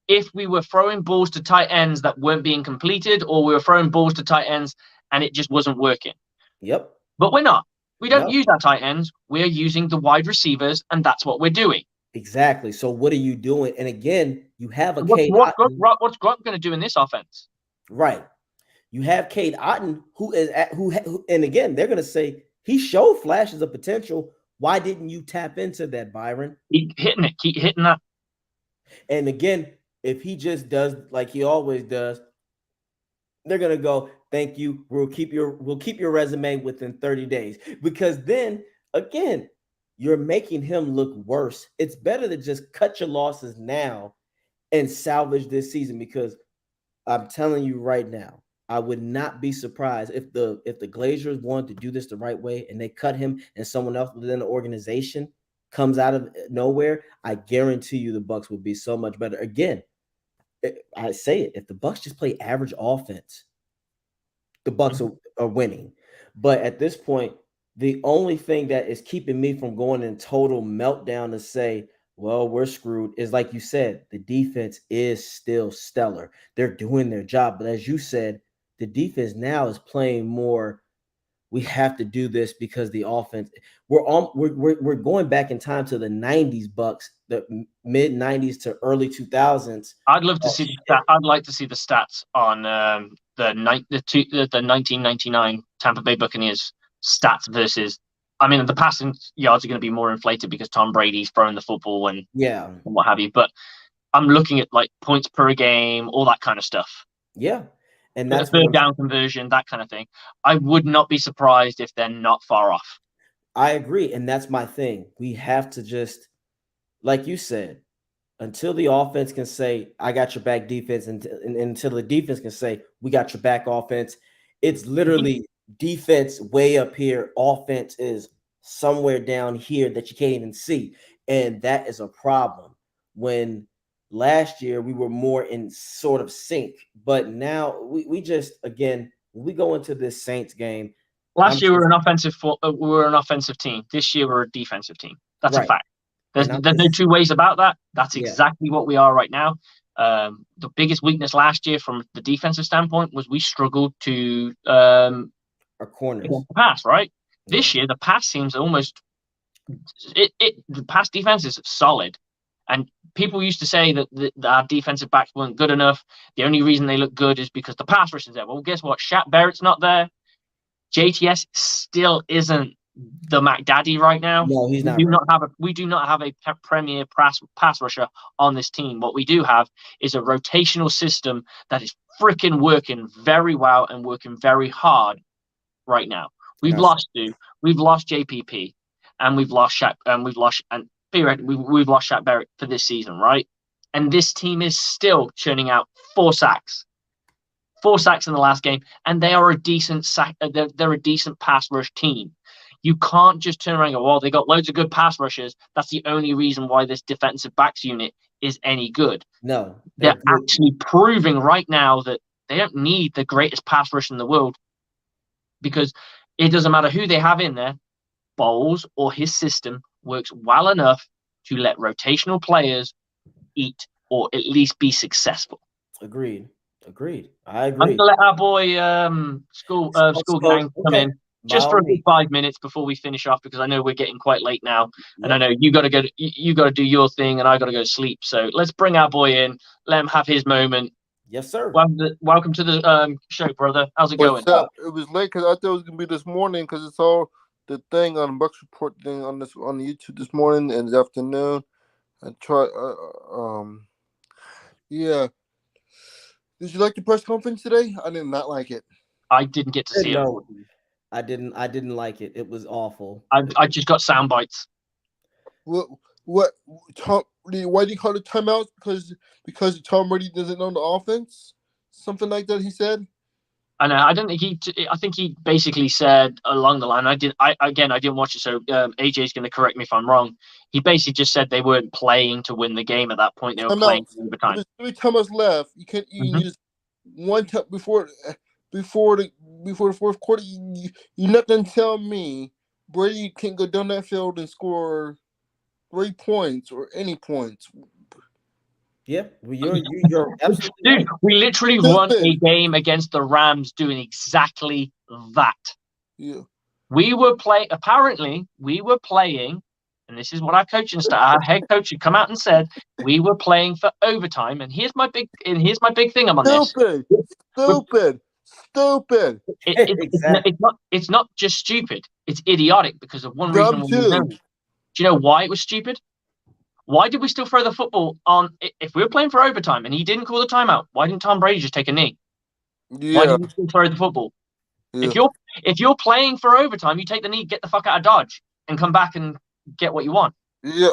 If we were throwing balls to tight ends that weren't being completed, or we were throwing balls to tight ends and it just wasn't working. Yep. But we're not. We don't No, use our tight ends. We're using the wide receivers, and that's what we're doing. exactly. So what are you doing? And again, you have a What's Cade what's Otton, what's Gronk going to do in this offense? right? You have Cade Otton, who is at, and again, they're going to say he showed flashes of potential. Why didn't you tap into that, Byron? Keep hitting that. And again, if he just does like he always does, they're gonna go, thank you. We'll keep your resume within 30 days. Because then again, you're making him look worse. It's better to just cut your losses now and salvage this season because I'm telling you right now, I would not be surprised if the Glazers wanted to do this the right way and they cut him and someone else within the organization comes out of nowhere. I guarantee you the Bucs would be so much better. Again, I say it, if the Bucs just play average offense, the Bucs are winning. But at this point, the only thing that is keeping me from going in total meltdown to say, well, we're screwed is like you said, the defense is still stellar. They're doing their job. But as you said, the defense now is playing more. We have to do this because the offense. We're going back in time to the '90s Bucs, the mid '90s to early 2000s. I'd love to Oh, see the stat. I'd like to see the stats on the 1999 Tampa Bay Buccaneers stats versus. I mean, the passing yards are going to be more inflated because Tom Brady's throwing the football yeah, and what have you. But I'm looking at like points per game, all that kind of stuff. yeah, and that's what Third down conversion, that kind of thing. I would not be surprised if they're not far off. I agree, and that's my thing. We have to just, like you said, until the offense can say, "I got your back," defense, and until the defense can say, "We got your back," offense. It's literally defense way up here, offense is somewhere down here that you can't even see, and that is a problem. When last year we were more in sort of sync, but now we just again when we go into this Saints game, I'm Last year we just were an offensive team. This year we're a defensive team. That's a right, fact. There's and I'm there's no just two ways about that. That's yeah, exactly what we are right now. The biggest weakness last year from the defensive standpoint was we struggled to our corners, against the pass. Right, yeah. this year the pass seems almost the pass defense is solid. And people used to say that our defensive backs weren't good enough. The only reason they look good is because the pass rush is there. Well, guess what? Shaq Barrett's not there. JTS still isn't the McDaddy right now. No, he's We not do ready. not have a premier pass rusher on this team. What we do have is a rotational system that is freaking working very well and working very hard right now. And We've lost Stu, we've lost JPP, and we've lost Shaq, and we've lost Shaq Barrett for this season, right? And this team is still churning out 4 sacks. 4 sacks in the last game, and they are a decent sack. They're a decent pass rush team. You can't just turn around and go, well, they got loads of good pass rushers. That's the only reason why this defensive backs unit is any good. No, they're They're good. actually proving right now that they don't need the greatest pass rush in the world because it doesn't matter who they have in there. Bowles or his system works well enough to let rotational players eat or at least be successful. Agreed. Agreed. I I'm agree. gonna let our boy school gang come Okay. in By just all for a good means. 5 minutes before we finish off because I know we're getting quite late now, and I Yep. know you got to go. You got to do your thing, and I got to go to sleep. So let's bring our boy in. Let him have his moment. Yes, sir. Welcome to the show, brother. How's it going? What's up? It was late because I thought it was gonna be this morning because it's all the thing on the Bucks report thing on the YouTube this morning and this afternoon. I tried. Yeah. Did you like the press conference today? I did not like it. I didn't get to see it. No, I didn't like it. It was awful. I just got sound bites. What? What? Tom? Why do you call it timeouts? Because Tom Brady doesn't know the offense. Something like that. He said. I know. I don't think he. I think he basically said along the line. I didn't watch it, so AJ's going to correct me if I'm wrong. He basically just said they weren't playing to win the game at that point. They were playing Timeouts. overtime. There's 3 timeouts left. You can't. You just one time before the fourth quarter. You're not gonna tell me Brady can't go down that field and score 3 points or any points. Yeah, well, you're absolutely Dude, right. we literally won a game against the Rams doing exactly that. Yeah. Apparently, we were playing, and this is what our coaching staff, our head coach had come out and said, we were playing for overtime. And here's my big thing on this. Stupid. Exactly. It's not just stupid. It's idiotic because of one reason. Dumb too. Do you know why it was stupid? Why did we still throw the football on? If we were playing for overtime and he didn't call the timeout, why didn't Tom Brady just take a knee? Yeah. Why did we still throw the football? Yeah. If you're playing for overtime, you take the knee, get the fuck out of Dodge, and come back and get what you want. Yeah.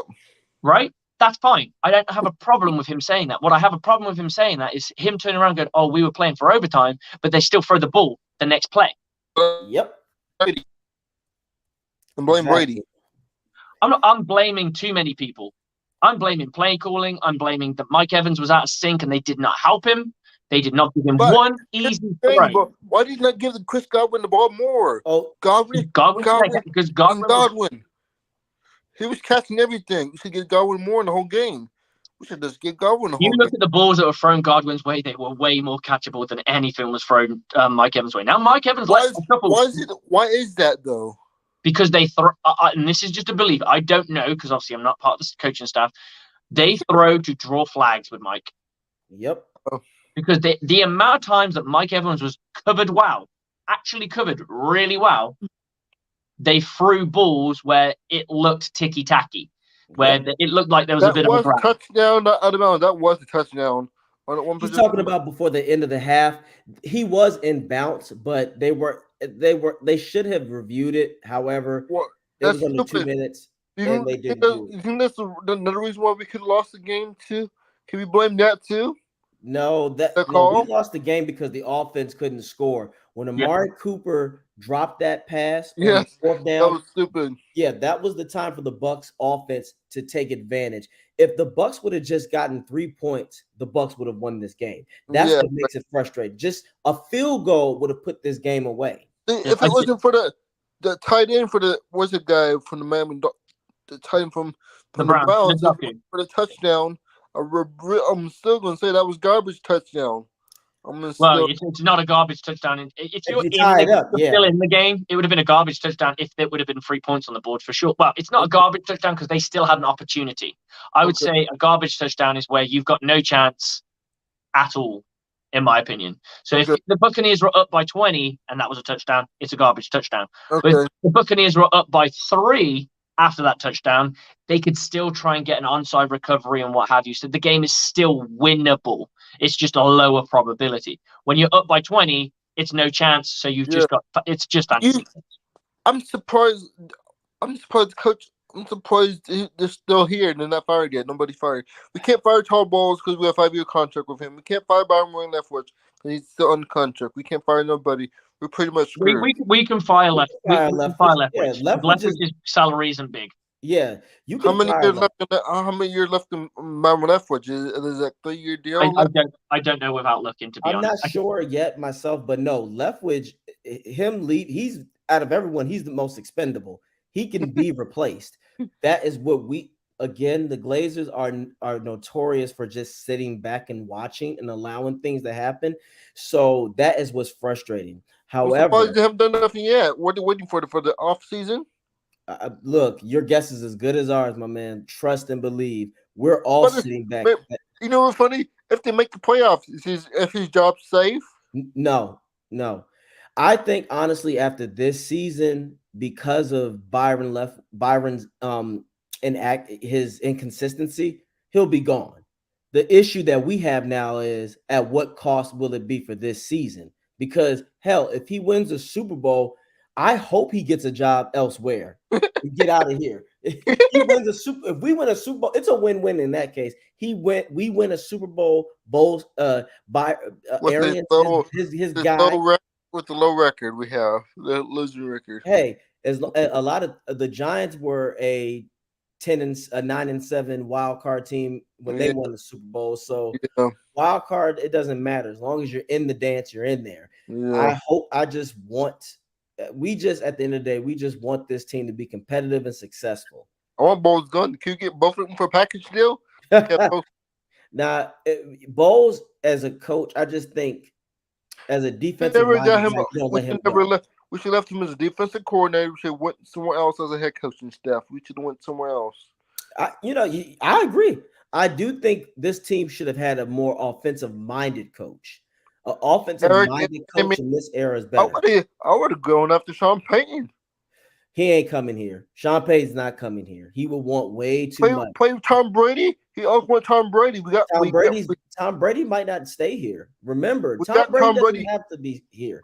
Right? That's fine. I don't have a problem with him saying that. What I have a problem with him saying that is him turning around and going, "Oh, we were playing for overtime," but they still throw the ball the next play. Yep. Brady. And blame Brady. I'm blaming too many people. I'm blaming play calling. I'm blaming that Mike Evans was out of sync and they did not help him. They did not give him one easy throw. Why did you not give Chris Godwin the ball more? Oh, Godwin. He was catching everything. We should get Godwin more in the whole game. We should just get Godwin the whole game. game. You look at the balls that were thrown Godwin's way; they were way more catchable than anything was thrown Mike Evans' way. Now, Mike Evans. Why is that though? Because they throw, and this is just a belief. I don't know because obviously I'm not part of the coaching staff. They throw to draw flags with Mike. Yep. Because the amount of times that Mike Evans was actually covered really well, they threw balls where it looked ticky-tacky, where it looked like there was a bit of a grab. Touchdown out of bounds. That was a touchdown. He's talking about before the end of the half. He was in bounce, but they should have reviewed it. However, it was under 2 minutes, and they didn't do it. You think that's another reason why we could have lost the game too? Can we blame that too? No, we lost the game because the offense couldn't score. When Amari Cooper dropped that pass on fourth down, that was stupid. Yeah, that was the time for the Bucs offense to take advantage. If the Bucs would have just gotten 3 points, the Bucs would have won this game. That's what makes it frustrating. Just a field goal would have put this game away. If it wasn't for the tight end for the guy from the Miami, the tight end from the Browns for the touchdown, I'm still gonna say that was garbage touchdown. It's not a garbage touchdown. If you're still in the game, it would have been a garbage touchdown if there would have been 3 points on the board for sure. Well, it's not a garbage touchdown because they still had an opportunity. I would say a garbage touchdown is where you've got no chance at all, in my opinion. So if the Buccaneers were up by 20 and that was a touchdown, it's a garbage touchdown. But if the Buccaneers were up by 3 after that touchdown, they could still try and get an onside recovery and what have you. So the game is still winnable. It's just a lower probability. When you're up by 20, it's no chance. So it's just I'm surprised, coach. I'm surprised they're still here and they're not fired yet. Nobody fired. We can't fire Todd Bowles because we have a 5-year contract with him. We can't fire Byron Leftwich because he's still on contract. We can't fire nobody. We're pretty much screwed. We can fire Leftwich. Leftwich's salary isn't big. Yeah, you can. How many years left in Byron Leftwich? Is that 3-year deal? I don't know without looking, to be honest. I'm not sure yet myself, but no, Leftwich, he's out of everyone, he's the most expendable. He can be replaced. That is what the Glazers are notorious for just sitting back and watching and allowing things to happen. So that is what's frustrating. However, they haven't done nothing yet. What are they waiting for the off season? Look, your guess is as good as ours, my man. Trust and believe. We're all sitting back. You know what's funny? If they make the playoffs, is his job safe? No. I think honestly, after this season, because of Byron's his inconsistency, he'll be gone. The issue that we have now is at what cost will it be for this season? Because hell, if he wins a Super Bowl, I hope he gets a job elsewhere. Get out of here. If we win a Super Bowl, it's a win-win in that case. We win a Super Bowl by Arians, his guy. With the low record we have, the losing record. Hey, a lot of the Giants were a 9-7 wild card team when they won the Super Bowl. So wild card, it doesn't matter as long as you're in the dance, you're in there. Yeah. At the end of the day, we just want this team to be competitive and successful. I want Bowles gone. Can you get both of them for a package deal? Now, Bowles as a coach, I just think as a defensive we We should have left him as a defensive coordinator. We should have went somewhere else as a head coaching staff. We should have went somewhere else. I agree. I do think this team should have had a more offensive-minded coach. An offensive-minded coach in this era is better. I would have gone after Sean Payton. He ain't coming here. Sean Payton's not coming here. He will want way too much. Play with Tom Brady. He also want Tom Brady. Tom Brady might not stay here. Remember, Tom Brady doesn't have to be here.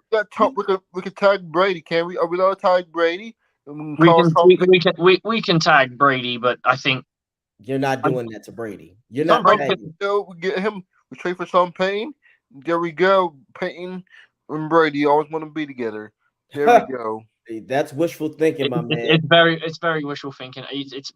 We can tag Brady, can we? Are we allowed to tag Brady? We can tag Brady, but I think you're not doing that to Brady. You're not. We get him. We trade for Sean Payton. There we go. Payton and Brady always want to be together. There we go. That's wishful thinking, my man. It's very wishful thinking. It's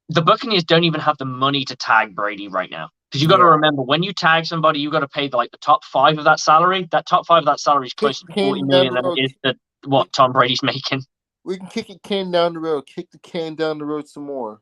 the Buccaneers don't even have the money to tag Brady right now, because you got to remember, when you tag somebody, you got to pay the top 5 of that salary. That top 5 of that salary is close to $40 million. That is what Tom Brady's making. We can kick the can down the road. Kick the can down the road some more.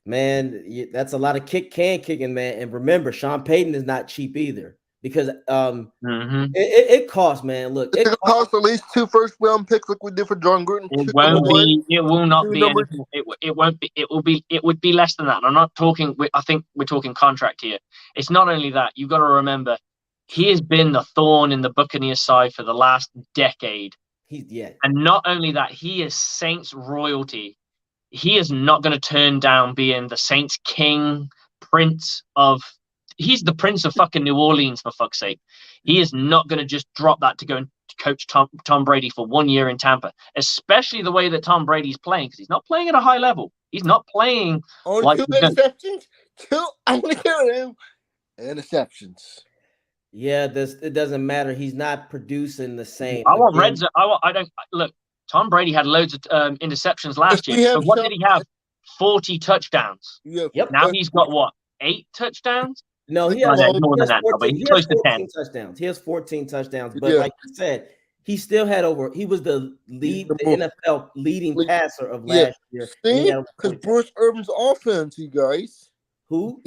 Man, that's a lot of kicking, man. And remember, Sean Payton is not cheap either. Because it costs, man. Look, it costs at least 2 first-round picks, like we did for John Gruden. It will not be anything. It won't be. It would be less than that. And I'm not talking. I think we're talking contract here. It's not only that. You've got to remember, he has been the thorn in the Buccaneers side for the last decade. And not only that, he is Saints royalty. He is not going to turn down being the Saints king, prince of. He's the prince of fucking New Orleans, for fuck's sake. He is not going to just drop that to go and coach Tom Brady for 1 year in Tampa, especially the way that Tom Brady's playing, because he's not playing at a high level. He's not playing like 2 interceptions. I'm going to kill him. Interceptions. Yeah, it doesn't matter. He's not producing the same. I want red zone. I don't look. Tom Brady had loads of interceptions last year. But what did he have? 40 touchdowns. Yep. Now he's got what? 8 touchdouons? No, he has more than that. But he's close to 10 touchdowns. He has 14 touchdowns. But like you said, he still had he was the NFL leading passer of last year. See, because Bruce Irvin's offense, you guys. Who?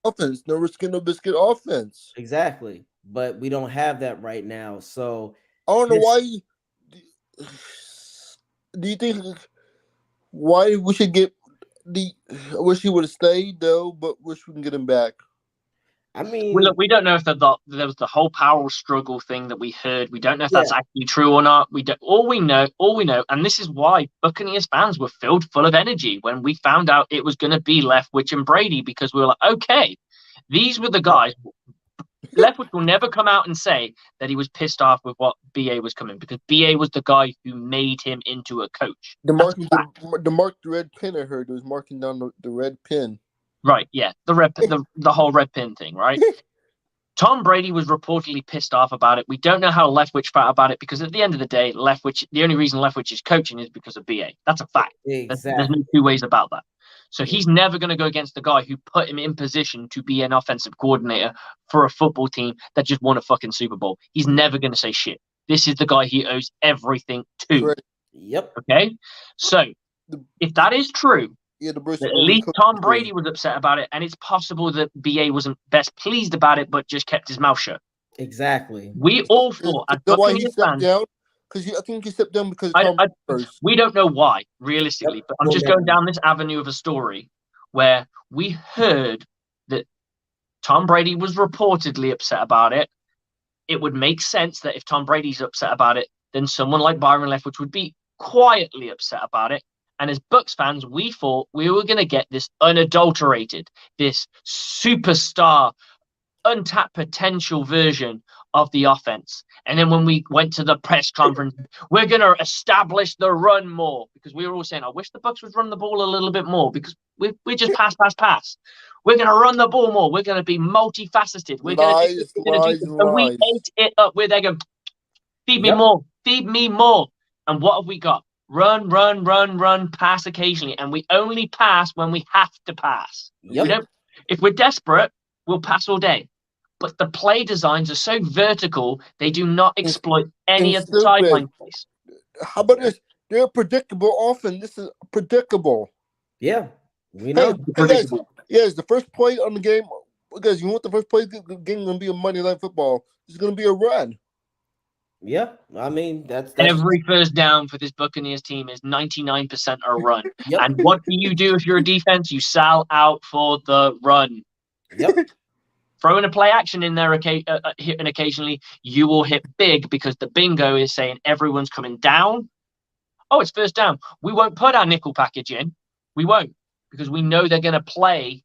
Offense, no risk, no biscuit offense. Exactly, but we don't have that right now. So I don't know why. Do you think why we should get? I wish he would have stayed though, but wish we can get him back. I mean, we don't know if there was the whole power struggle thing that we heard. We don't know if that's actually true or not. We don't. All we know, and this is why Buccaneers fans were filled full of energy when we found out it was going to be Leftwich and Brady, because we were like, okay, these were the guys. Leftwich will never come out and say that he was pissed off with what BA was coming, because BA was the guy who made him into a coach. The red pin, I heard, was marking down the red pin. Right, yeah, the whole red pin thing, right? Tom Brady was reportedly pissed off about it. We don't know how Leftwich felt about it, because at the end of the day, the only reason Leftwich is coaching is because of BA. That's a fact. Exactly. There's no 2 ways about that. So he's never going to go against the guy who put him in position to be an offensive coordinator for a football team that just won a fucking Super Bowl. He's never going to say shit. This is the guy he owes everything to. Right. Yep. Okay? So, if that is true, at least Tom Brady was upset about it, and it's possible that BA wasn't best pleased about it, but just kept his mouth shut. Exactly. We all thought, as Buccaneers fans, I think he stepped down because of Tom first. We don't know why, realistically, but I'm just going down this avenue of a story where we heard that Tom Brady was reportedly upset about it. It would make sense that if Tom Brady's upset about it, then someone like Byron Leftwich would be quietly upset about it. And as Bucs fans, we thought we were going to get this unadulterated, this superstar, untapped potential version of the offense. And then when we went to the press conference, we're going to establish the run more, because we were all saying, I wish the Bucs would run the ball a little bit more, because we just pass. We're going to run the ball more. We're going to be multifaceted. We're going to do this. And we ate it up. We're there going, feed me more. And what have we got? Run, pass occasionally. And we only pass when we have to pass. Yep. If we're desperate, we'll pass all day. But the play designs are so vertical, they do not exploit any of the sideline plays. How about this? They're predictable often. This is predictable. Yeah, we know. It's the first play on the game. Guys, you want the first play of the game going to be a Monday Night Football. It's going to be a run. Yeah, I mean that's Every first down for this Buccaneers team is 99% a run. Yep. And what do you do if you're a defense? You sell out for the run. Yep. Throwing a play action in there and occasionally, you will hit big because the bingo is saying everyone's coming down. Oh, it's first down. We won't put our nickel package in. We won't because we know they're going to play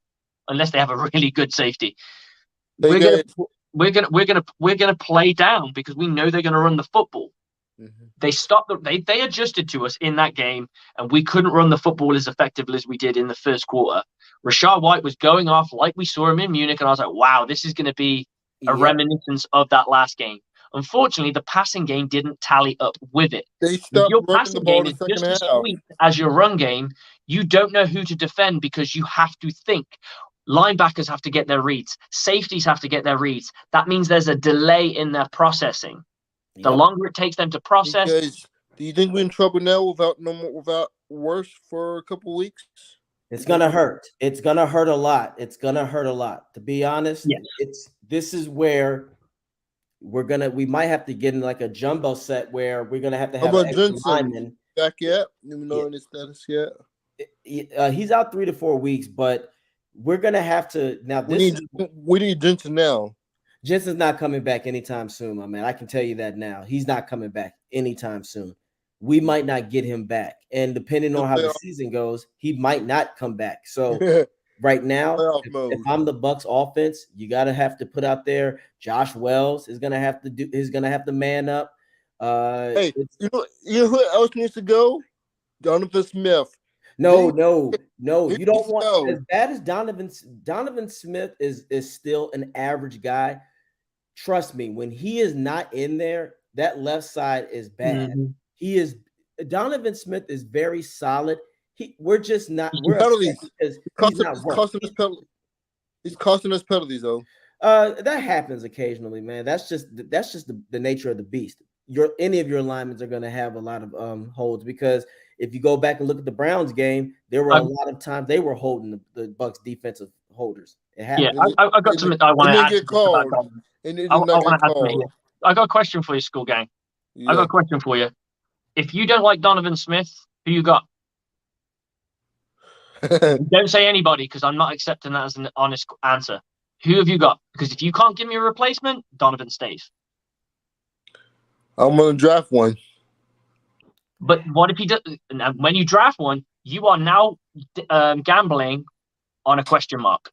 unless they have a really good safety. We're gonna play down because we know they're going to run the football. Mm-hmm. They stopped. They adjusted to us in that game, and we couldn't run the football as effectively as we did in the first quarter. Rashad White was going off like we saw him in Munich, and I was like, wow, this is going to be a reminiscence of that last game. Unfortunately, the passing game didn't tally up with it. They stopped your running passing the ball game in is the just second as half. sweet as your run game. You don't know who to defend because you have to think. Linebackers have to get their reads. Safeties have to get their reads. That means there's a delay in their processing. The longer it takes them to process. Because do you think we're in trouble now without worse for a couple weeks? It's gonna hurt. It's gonna hurt a lot. It's gonna hurt a lot. To be honest, yes. This is where we might have to get in like a jumbo set where we're gonna have to have an extra lineman back yet. Even know any status yet. He's out 3 to 4 weeks, but we're gonna have to now. We need Jensen now. Jensen's not coming back anytime soon, my man. I can tell you that now. He's not coming back anytime soon. We might not get him back, and depending on how the season goes, he might not come back. So right now, if I'm the Bucs offense, you gotta have to put out there. Josh Wells is gonna have to man up. Hey, you know who else needs to go? Donovan Smith. No. You don't want as bad as Donovan Smith is still an average guy. Trust me, when he is not in there, that left side is bad. Mm-hmm. Donovan Smith is very solid. We're just not. We're penalties because he's costing us penalties though. That happens occasionally, man. That's just the nature of the beast. Any of your linemen are going to have a lot of holds because if you go back and look at the Browns game, there were a lot of times they were holding the Bucs defensive holders. It happened. Yeah, I got something I want to add. I got a question for you, school gang. Yeah. I got a question for you. If you don't like Donovan Smith, who you got? Don't say anybody because I'm not accepting that as an honest answer. Who have you got? Because if you can't give me a replacement, Donovan stays. I'm going to draft one. But what if he does? When you draft one, you are now gambling on a question mark.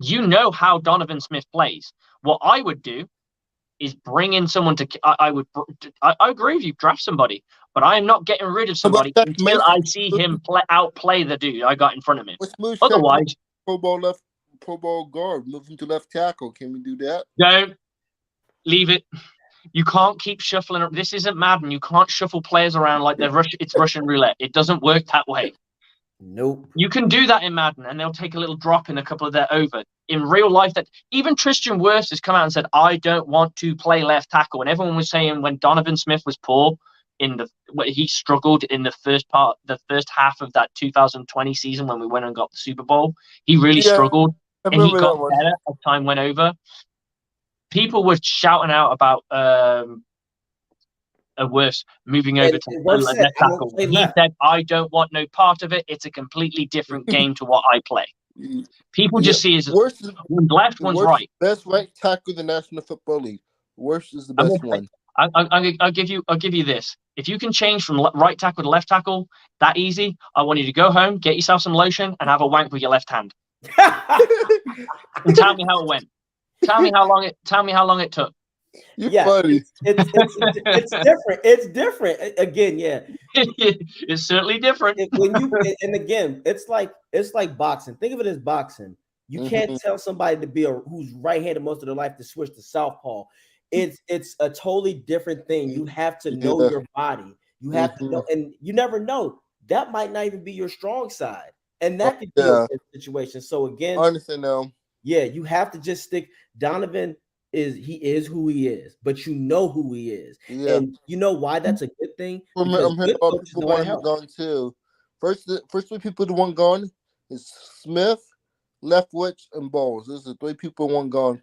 You know how Donovan Smith plays. What I would do is bring in someone to. I agree with you. Draft somebody, but I am not getting rid of somebody until I see him outplay the dude I got in front of him. Otherwise, Pro Bowl guard, move him to left tackle. Can we do that? Don't leave it. You can't keep shuffling. This isn't Madden. You can't shuffle players around like it's Russian roulette. It doesn't work that way. Nope. You can do that in Madden, and they'll take a little drop in a couple of their over. In real life, that even Tristan Wirfs has come out and said, "I don't want to play left tackle." And everyone was saying when Donovan Smith was poor he struggled in the first half of that 2020 season when we went and got the Super Bowl. He really struggled, and he got better as time went over. People were shouting out about Wirfs moving over to left tackle. He said, "I don't want no part of it. It's a completely different game to what I play." People just see it as one's left, one's right. Best right tackle in the National Football League. Wirfs is the best one. I'll give you this. If you can change from right tackle to left tackle that easy, I want you to go home, get yourself some lotion, and have a wank with your left hand. And tell me how it went. Tell me how long it took. You're funny. It's different. It's different. Again, yeah. It's certainly different. And again, it's like boxing. Think of it as boxing. You can't tell somebody to be who's right-handed most of their life to switch to southpaw. It's a totally different thing. You have to know your body. You have to know, and you never know. That might not even be your strong side. And that could be a situation. So again, I understand now. Yeah, you have to just stick. Donovan is who he is, but you know who he is. Yeah. And you know why that's a good thing? I'm hearing about people want him gone too. First three people that want gone is Smith, Leftwich, and Bowles. Those are three people want gone.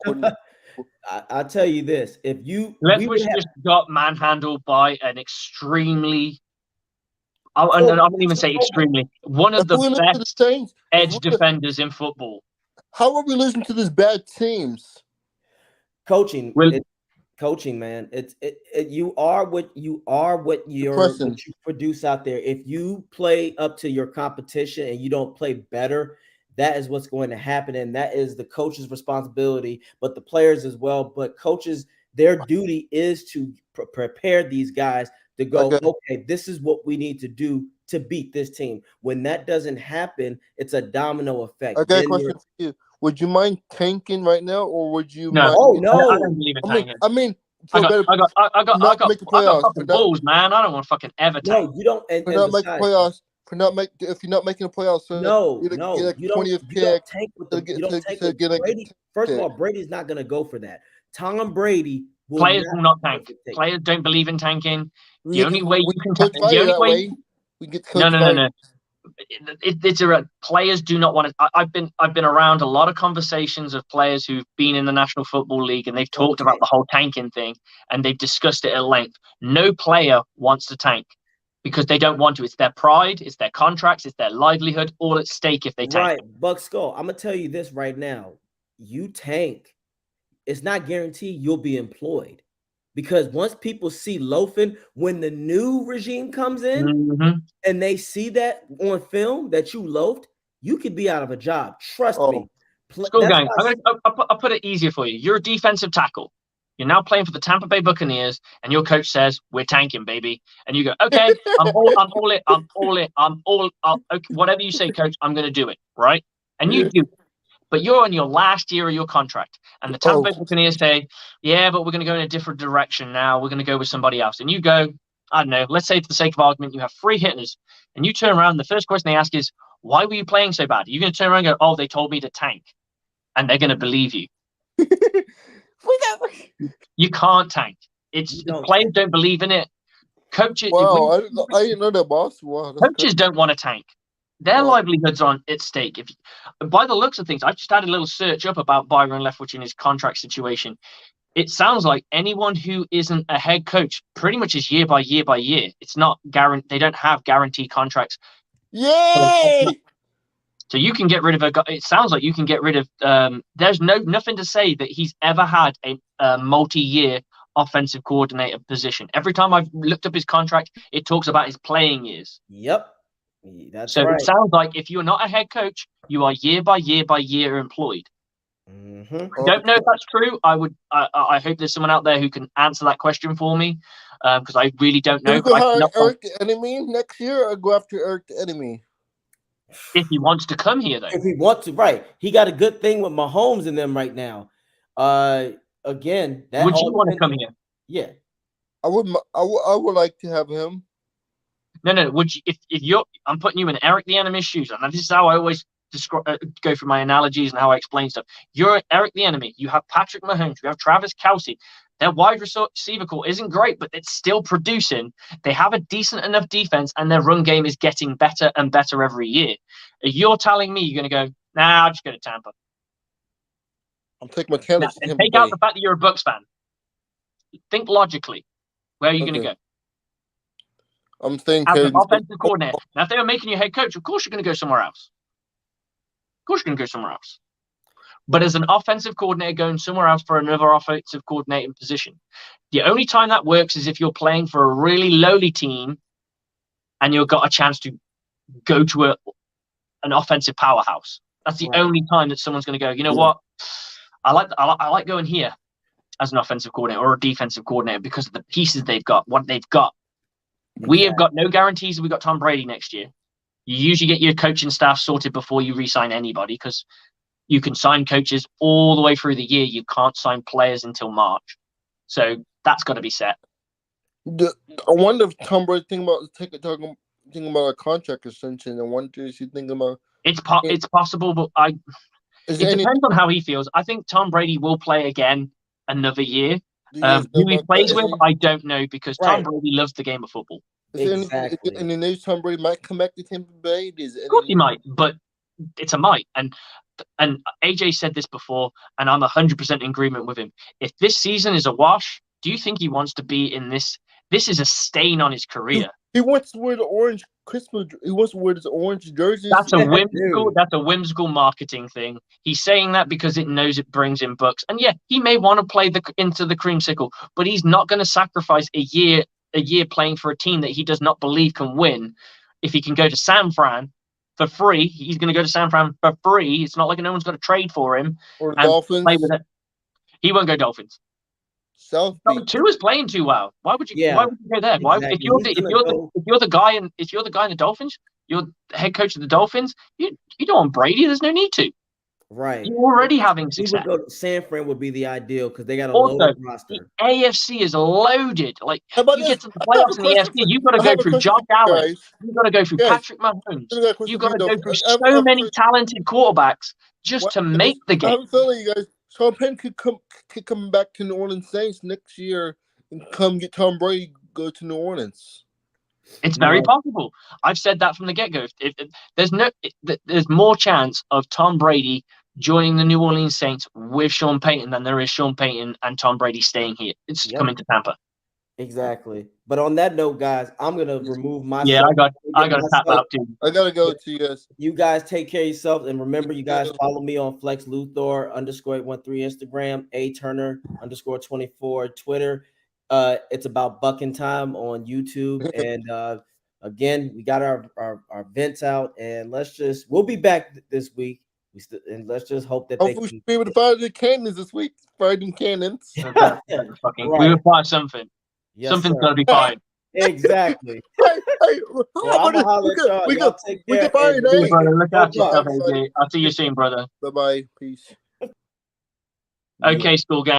I'll tell you this: if we Leftwich would have, just got manhandled by an extremely. I wouldn't even say extremely. One of If the we lose to the best Saints, edge defenders in football. how are we losing to these bad teams? coaching, Well, coaching, man. You are what you Depressing. produce out there. If you play up to your competition and you don't play better, that is what's going to happen, and that is the coach's responsibility, but the players as well. But coaches, their duty is to prepare these guys to go, Okay. okay, this is what we need to do to beat this team. When that doesn't happen, it's a domino effect. I got a question for you. Would you mind tanking right now, or would you no, mind? Oh I no, don't believe in I mean, tanking. I mean, I for got, better, I got, I got, I not got, making I got playoffs, for fucking not, balls, man. I don't want to fucking ever tank. no, you don't. for And not making besides, playoffs, if you're not making the playoffs, so no, get no, like you don't. 20th You don't pick tank with to the. get You don't tank to with get like Brady. First of pick. all, Brady's not going to go for that. Tom Brady will Players not will not go tank. for tank. Players don't believe in tanking. We The get only way we you can Coach tank, the Fighter only that way, way. We get no, Coach no, no, Fighter. no. It's a players do not want to. I've been around a lot of conversations of players who've been in the National Football League, and they've talked about the whole tanking thing, and they've discussed it at length. No player wants to tank because they don't want to. It's their pride, it's their contracts, it's their livelihood, all at stake if they tank. Right, Buck Skull. I'm gonna tell you this right now. You tank, it's not guaranteed you'll be employed. Because once people see loafing, when the new regime comes in Mm-hmm. and they see that on film that you loafed, you could be out of a job. Trust Oh. me. School That's gang. why I'll put it easier for you. You're a defensive tackle. You're now playing for the Tampa Bay Buccaneers, and your coach says, "We're tanking, baby." And you go, "Okay, okay, whatever you say, coach, I'm going to do it, right?" And you do. But you're on your last year of your contract, and the Tampa Bay Buccaneers say, "Yeah, but we're going to go in a different direction now. We're going to go with somebody else." And you go, I don't know. Let's say, for the sake of argument, you have 3 hitters, and you turn around. And the first question they ask is, "Why were you playing so bad?" You're going to turn around and go, "Oh, they told me to tank." And they're going to believe you. You can't tank. Players don't believe in it. Coaches, wow, I didn't know that, boss. Wow, coaches don't want to tank. Their livelihoods are at stake. By the looks of things, I've just had a little search up about Byron Leftwich and his contract situation. It sounds like anyone who isn't a head coach pretty much is year by year by year. It's not guaranteed. They don't have guaranteed contracts. Yay! So you can get rid of a guy. It sounds like you can get rid of. There's nothing to say that he's ever had a multi-year offensive coordinator position. Every time I've looked up his contract, it talks about his playing years. Yep, that's so right. It sounds like if you're not a head coach, you are year by year by year employed. Mm-hmm. I don't know if that's true. I hope there's someone out there who can answer that question for me, because I really don't know. You go hire Eric the Enemy next year, or go after Eric the Enemy? If he wants to come here, though. If he wants to, right. He got a good thing with Mahomes and them right now. Again, that would you want to come here? Yeah. I would like to have him. No. Would you, if you're, I'm putting you in Eric the Enemy's shoes, and this is how I always go through my analogies and how I explain stuff. You're Eric the Enemy. You have Patrick Mahomes. You have Travis Kelce. Their wide receiver core isn't great, but it's still producing. They have a decent enough defense, and their run game is getting better and better every year. You're telling me you're going to go, nah, I'll just go to Tampa. I'm taking my candidates to Tampa Take Bay. out the fact that you're a Bucs fan. Think logically. Where are you going to go? I'm thinking as an offensive coordinator. Now, if they were making you head coach, of course you're going to go somewhere else. Of course you're going to go somewhere else. But as an offensive coordinator going somewhere else for another offensive coordinating position, the only time that works is if you're playing for a really lowly team and you've got a chance to go to an offensive powerhouse. That's the only time that someone's going to go, you know what? I like going here as an offensive coordinator or a defensive coordinator because of the pieces they've got, what they've got. Exactly. We have got no guarantees that we got Tom Brady next year. You usually get your coaching staff sorted before you re-sign anybody because you can sign coaches all the way through the year. You can't sign players until March. So that's got to be set. I wonder if Tom Brady thinking about a contract extension. I wonder if he's thinking about it's possible, but it depends on how he feels. I think Tom Brady will play again another year. Who he plays with, I don't know, because Tom Brady loves the game of football. Exactly. And the news Tom Brady might come back to Tampa Bay. Of course he might, but it's a might. And and AJ said this before, and I'm 100% in agreement with him. If this season is a wash, do you think he wants to be in this? This is a stain on his career. He wants to wear the orange Christmas. He wants to wear his orange jerseys. That's a whimsical. That's a whimsical marketing thing. He's saying that because it knows it brings in Bucs, and yeah, he may want to play into the creamsicle, but he's not going to sacrifice a year playing for a team that he does not believe can win. If he can go to San Fran for free, he's going to go to San Fran for free. It's not like no one's going to trade for him Or the and Dolphins. play with it. He won't go Dolphins. South No, Beach. Two is playing too well. Why would you? Yeah, why would you go there? Why, exactly. if you're the guy in the Dolphins, you're the head coach of the Dolphins. You don't want Brady. There's no need to. Right. You're already having He would success. go to San Fran would be the ideal because they got a Also, loaded the roster. AFC is loaded. Like How about you get this? to the I have playoffs a in the question AFC, for- you've got to I go have a through question Josh for you Allen. guys. You've got to go through Guys, Patrick Mahomes. I got a question You've for got to you, go though. through I have so a many question. talented quarterbacks just to make the I have game. a feeling, you guys. Sean Penn could come back to New Orleans Saints next year and come get Tom Brady go to New Orleans. It's very No. possible. I've said that from the get-go. There's more chance of Tom Brady joining the New Orleans Saints with Sean Payton than there is Sean Payton and Tom Brady staying here. It's Yep. coming to Tampa. Exactly. But on that note, guys, I'm gonna remove myself. Yeah, I got to tap myself. out too. I gotta go to you guys. You guys take care of yourselves, and remember, you guys follow me on Flex Luthor _813 Instagram, A Turner _24 Twitter. It's about bucking time on YouTube, and again, we got our vents out, and we'll be back this week. And let's just hope that Hopefully, we should be able to find the cannons this week. Fighting cannons. We Right. will find something. Yes, Something's sir. got to be fine. Exactly. Hey, Well, I'm gonna holler at y'all. we Y'all go. take We care. can find and- it. Brother, look after Bye-bye. yourself, AJ. I'll see you soon, brother. Bye bye. Peace. Okay, school gang.